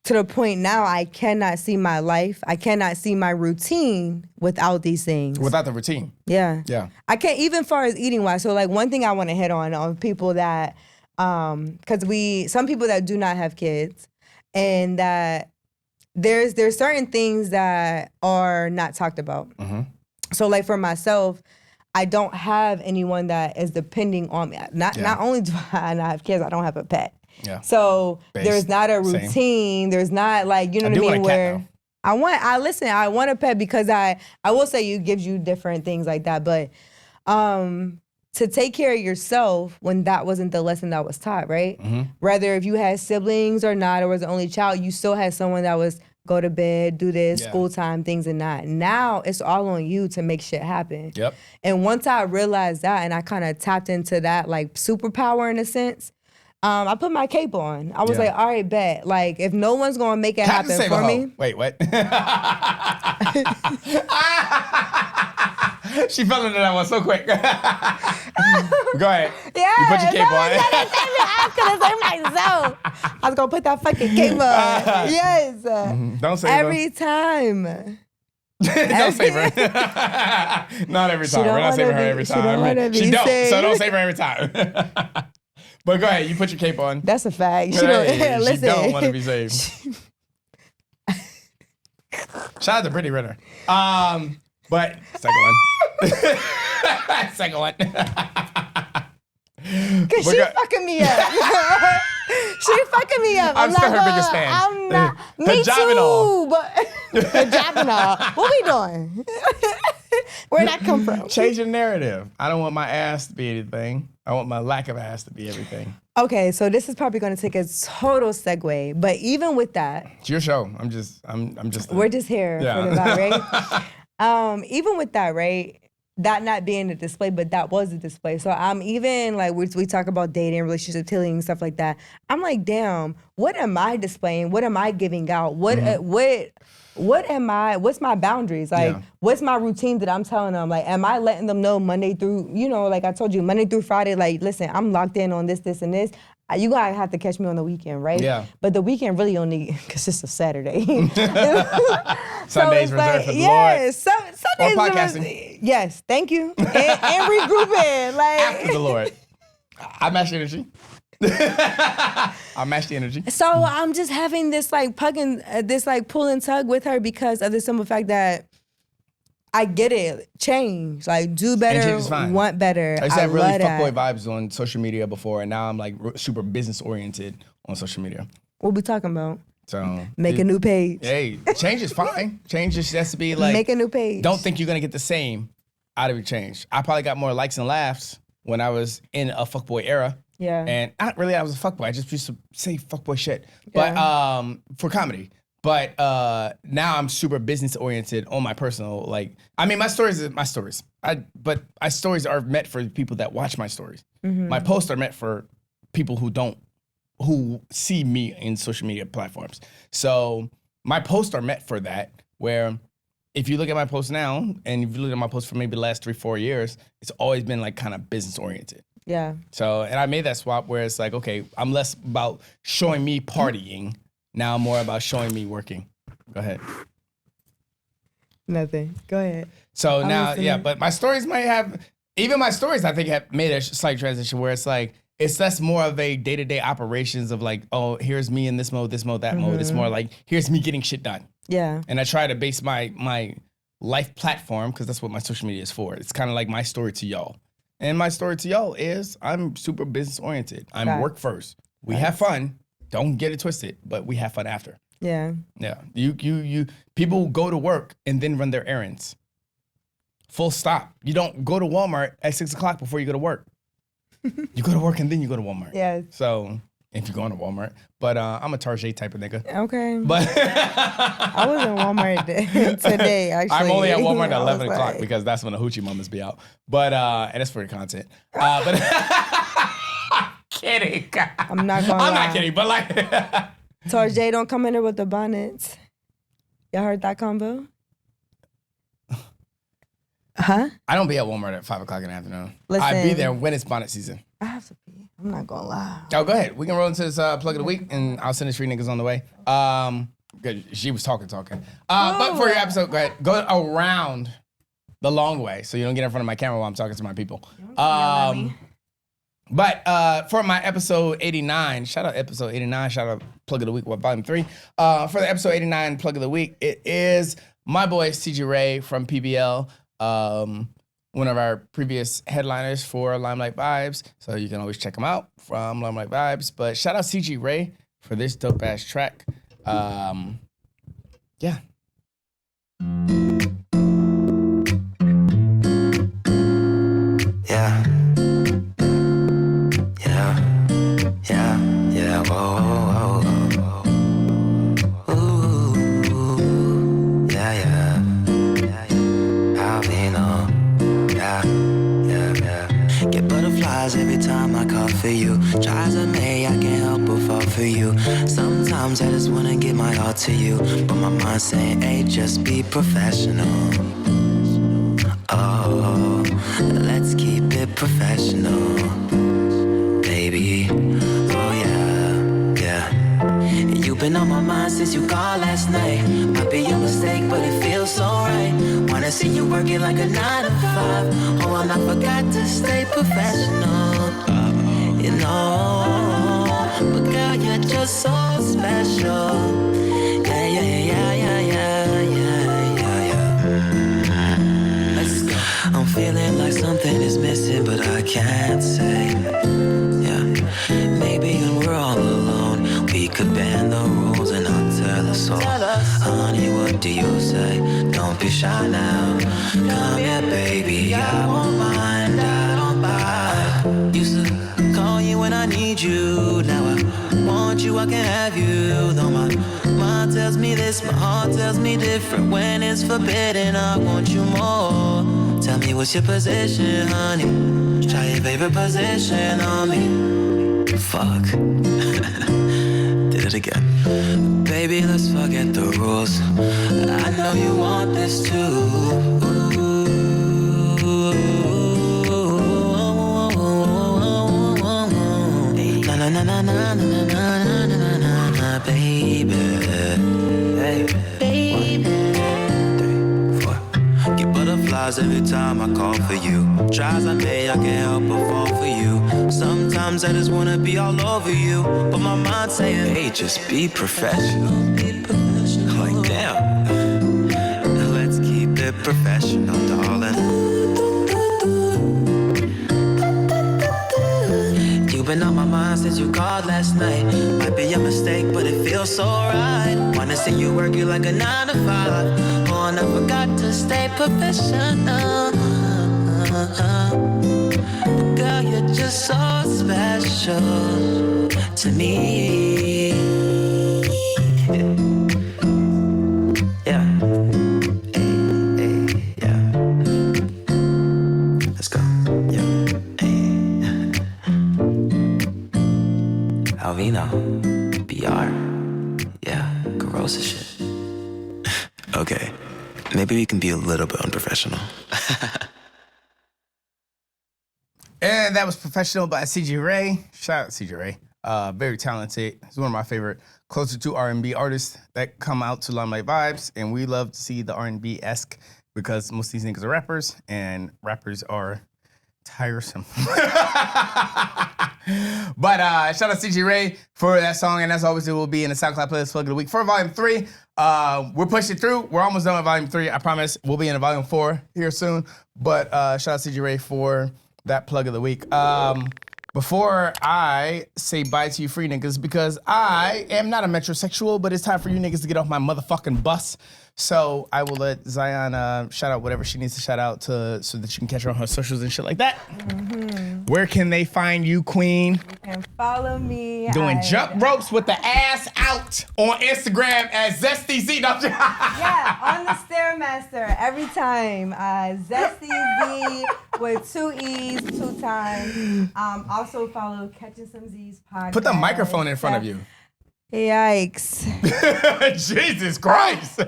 to the point now I cannot see my life. I cannot see my routine without these things. Without the routine. Yeah. Yeah. I can't, even far as eating wise. So like one thing I want to hit on people that, because some people that do not have kids, and that there's certain things that are not talked about. So like for myself, I don't have anyone that is depending on me. Not only do I not have kids, I don't have a pet. Yeah. So Base. there's not a Same. routine. There's not like, you know I what I do mean? want a cat, Where though. I want a pet because I will say it gives you different things like that. But to take care of yourself when that wasn't the lesson that was taught, right? Whether if you had siblings or not, or was the only child, you still had someone that was go to bed, do this, Yeah. school time, things and that. Now it's all on you to make shit happen. Yep. And once I realized that and I kind of tapped into that like superpower in a sense, I put my cape on. I was Yeah. like, all right, bet. Like if no one's gonna make it Captain happen Save a for Hoe. me. Wait, what? She fell into that one so quick. Go ahead. Yeah, You put your cape on. I was gonna say myself. I was gonna put that fucking cape on. Yes. Don't say Every time. Don't save her. Not every time. We're not saving her every time. She don't. So don't save her every time. But go ahead. You put your cape on. That's a fact. She She don't want to be saved. Shout out to Brittany Renner. But second one. Second one. Cause she fucking me up. She fucking me up. I'm still her biggest fan. I'm not. Me too. But hijab and all. What we doing? Where'd that come from? Change your narrative. I don't want my ass to be anything. I want my lack of ass to be everything. Okay, so this is probably going to take a total segue, but even with that, It's your show. I'm just. we're just here for the vibe, right? Even with that, right? That not being a display, but that was a display. So I'm even like we talk about dating, relationship, healing, stuff like that. I'm like, damn, what am I displaying? What am I giving out? What am I? What's my boundaries? Like, what's my routine that I'm telling them? Like, am I letting them know Monday through, like I told you, Monday through Friday, like, listen, I'm locked in on this, and this. You gotta have to catch me on the weekend, right? Yeah. But the weekend really only, because it's a Saturday. Sundays reserved for the Lord. Yes, Sundays. Or podcasting. Yes, thank you. And regrouping. Like, After the Lord. I match the energy. I match the energy. So I'm just having this like pull and tug with her because of the simple fact that I get it. Change. Like, do better, want better. I used to have really fuckboy vibes on social media before, and now I'm like super business oriented on social media. What we talking about? So Make a new page. Hey, change is fine. Change just has to be like, make a new page. Don't think you're gonna get the same out of your change. I probably got more likes and laughs when I was in a fuckboy era. Yeah. And not really I was a fuckboy. I just used to say fuckboy shit. But for comedy. But now I'm super business oriented on my personal, like, I mean, my stories are my stories. But my stories are meant for people that watch my stories. Mm-hmm. My posts are meant for people who see me in social media platforms. So my posts are meant for that, where if you look at my posts now, and if you look at my posts for maybe the last 3-4 years, it's always been like kind of business oriented. Yeah. So, and I made that swap where it's like, okay, I'm less about showing me partying. Now I'm more about showing me working. Go ahead. Nothing. Go ahead. So now, yeah, but my stories might have, even my stories I think have made a slight transition where it's like, it's less more of a day-to-day operations of like, oh, here's me in this mode, that mode. It's more like, here's me getting shit done. Yeah. And I try to base my life platform, because that's what my social media is for. It's kind of like my story to y'all. And my story to y'all is I'm super business oriented. I'm work first. We have fun. Don't get it twisted, but we have fun after. Yeah. Yeah. You people go to work and then run their errands. Full stop. You don't go to Walmart at 6 o'clock before you go to work. You go to work and then you go to Walmart. Yeah. So if you're going to Walmart, but I'm a Target type of nigga. Okay. But I was in Walmart today, actually. I'm only at Walmart at 11 o'clock because that's when the hoochie mamas be out. But and it's for the content. But kidding. I'm not gonna lie. I'm not kidding, but like Tarjay don't come in there with the bonnets. Y'all heard that combo? Huh? I don't be at Walmart at 5 o'clock in the afternoon. Listen, I be there when it's bonnet season. I have to be. I'm not gonna lie. Oh, go ahead. We can roll into this plug of the week, and I'll send the street niggas on the way. Good. She was talking. But for your episode, go ahead. Go around the long way so you don't get in front of my camera while I'm talking to my people. But for my episode 89, shout out episode 89, shout out plug of the week, volume 3. For the episode 89 plug of the week, it is my boy Siji Rei from PBL. One of our previous headliners for Limelight Vibes. So you can always check him out from Limelight Vibes. But shout out Siji Rei for this dope ass track. Yeah. Yeah. Whoa, whoa, whoa. Ooh, yeah. I'll be no. Yeah. Get butterflies every time I call for you. Try as I may, I can't help but fall for you. Sometimes I just wanna give my all to you, but my mind's saying, hey, just be professional. Oh, let's keep it professional, baby. Oh yeah, yeah. You've been on my mind since you called last night. Might be a mistake, but it feels so right. Wanna see you working like a 9 to 5. Oh, and I forgot to stay professional. You know, but girl, you're just so special. Yeah, yeah, yeah, yeah, yeah, yeah, yeah, yeah. Let's go. I'm feeling like something is missing, but I can't say. Yeah, maybe when we're all alone, we could bend the rules and not tell us all. Honey, what do you say? Don't be shy now. Come here, baby, I won't mind. I don't mind. Used to call you when I need you. Now I want you, I can have you. Though my mind tells me this, my heart tells me different. When it's forbidden, I want you more. Tell me what's your position, honey. Try your favorite position on me. Fuck. Did it again. Baby, let's forget the rules. I know you want this too. Na na na na na na na na na na, baby. Baby. 3, 4. Get butterflies every time I call for you. Tries I may, I can't help but fall for you. Sometimes I just wanna be all over you, but my mind's saying, hey, just be professional. Like damn. Now let's keep it professional, darling. You've been on my mind since you called last night. Might be a mistake, but it feels so right. Wanna see you working like a 9 to 5. Oh, and I forgot to stay professional. But girl, you're just so special to me. Yeah. Hey, hey, yeah. Let's go. Yeah. Alvino, BR, yeah, gross as shit. Okay, maybe we can be a little bit unprofessional. And that was Professional by Siji Rei. Shout out Siji Rei. Very talented. He's one of my favorite closer to R&B artists that come out to Limelight Vibes. And we love to see the R&B-esque because most of these niggas are rappers, and rappers are tiresome. But shout out CG Ray for that song, and as always, it will be in the SoundCloud playlist plug of the week for Volume 3. We're pushing through. We're almost done with Volume 3. I promise we'll be in Volume 4 here soon. But shout out CG Ray for that plug of the week. Before I say bye to you free niggas, because I am not a metrosexual, but it's time for you niggas to get off my motherfucking bus. So I will let Zion shout out whatever she needs to shout out to so that you can catch her on her socials and shit like that. Mm-hmm. Where can they find you, queen? You can follow me. Doing jump ropes with the ass out on Instagram at Zeesty. Yeah, on the Stairmaster every time. Zeesty Z with 2 E's, 2 times. Also follow Catching Some Z's podcast. Put the microphone in front of you. Yikes. Jesus Christ.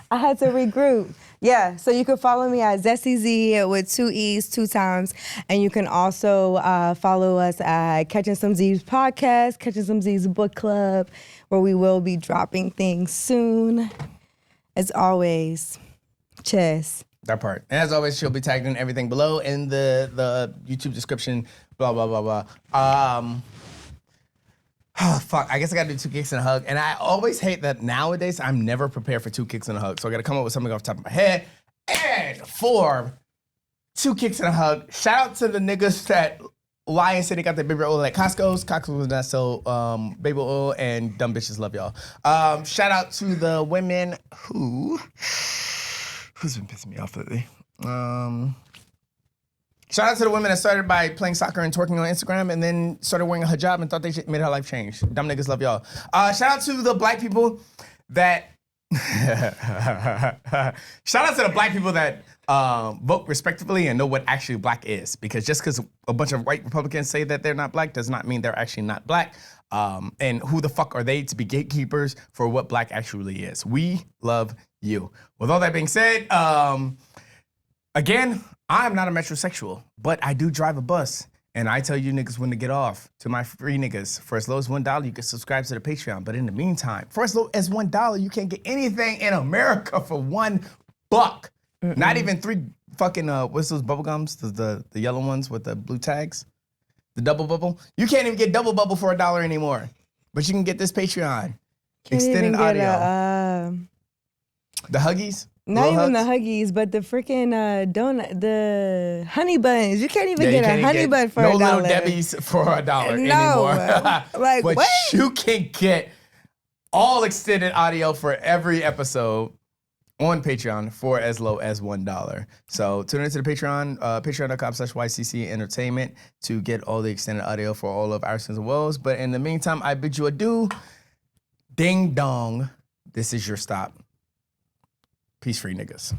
I had to regroup. Yeah, so you can follow me at Zeesty Z with 2 E's, 2 times. And you can also follow us at Catching Some Z's podcast, Catching Some Z's book club, where we will be dropping things soon. As always, cheers. That part. And as always, she'll be tagged in everything below in the YouTube description, blah, blah, blah, blah. Oh, fuck. I guess I got to do 2 kicks and a hug. And I always hate that nowadays I'm never prepared for 2 kicks and a hug. So I got to come up with something off the top of my head. And for 2 kicks and a hug, shout out to the niggas that lie and say they got their baby oil at Costco's. Costco's not sell baby oil, and dumb bitches love y'all. Shout out to the women who's been pissing me off lately. Shout out to the women that started by playing soccer and twerking on Instagram and then started wearing a hijab and thought they made her life change. Dumb niggas love y'all. Shout out to the black people that... Shout out to the black people that vote respectively and know what actually black is. Because just because a bunch of white Republicans say that they're not black does not mean they're actually not black. And who the fuck are they to be gatekeepers for what black actually is? We love you. With all that being said, Again, I'm not a metrosexual, but I do drive a bus. And I tell you niggas when to get off. To my free niggas, for as low as $1, you can subscribe to the Patreon. But in the meantime, for as low as $1, you can't get anything in America for $1. Not even 3 fucking, what's those bubble gums? The yellow ones with the blue tags? The double bubble? You can't even get double bubble for $1 anymore. But you can get this Patreon. Can't Extended even get audio. The Huggies? Not Little even Hugs? the Huggies, but the freaking donut, the honey buns. You can't even Yeah, you get a can't honey bun for no $1. Little Debbie's for $1 No. anymore. Like, but what? you can get all extended audio for every episode on Patreon for as low as $1. So tune into the Patreon, patreon.com/YCC Entertainment to get all the extended audio for all of our sins and woes. But in the meantime, I bid you adieu. Ding dong. This is your stop. Peace free niggas.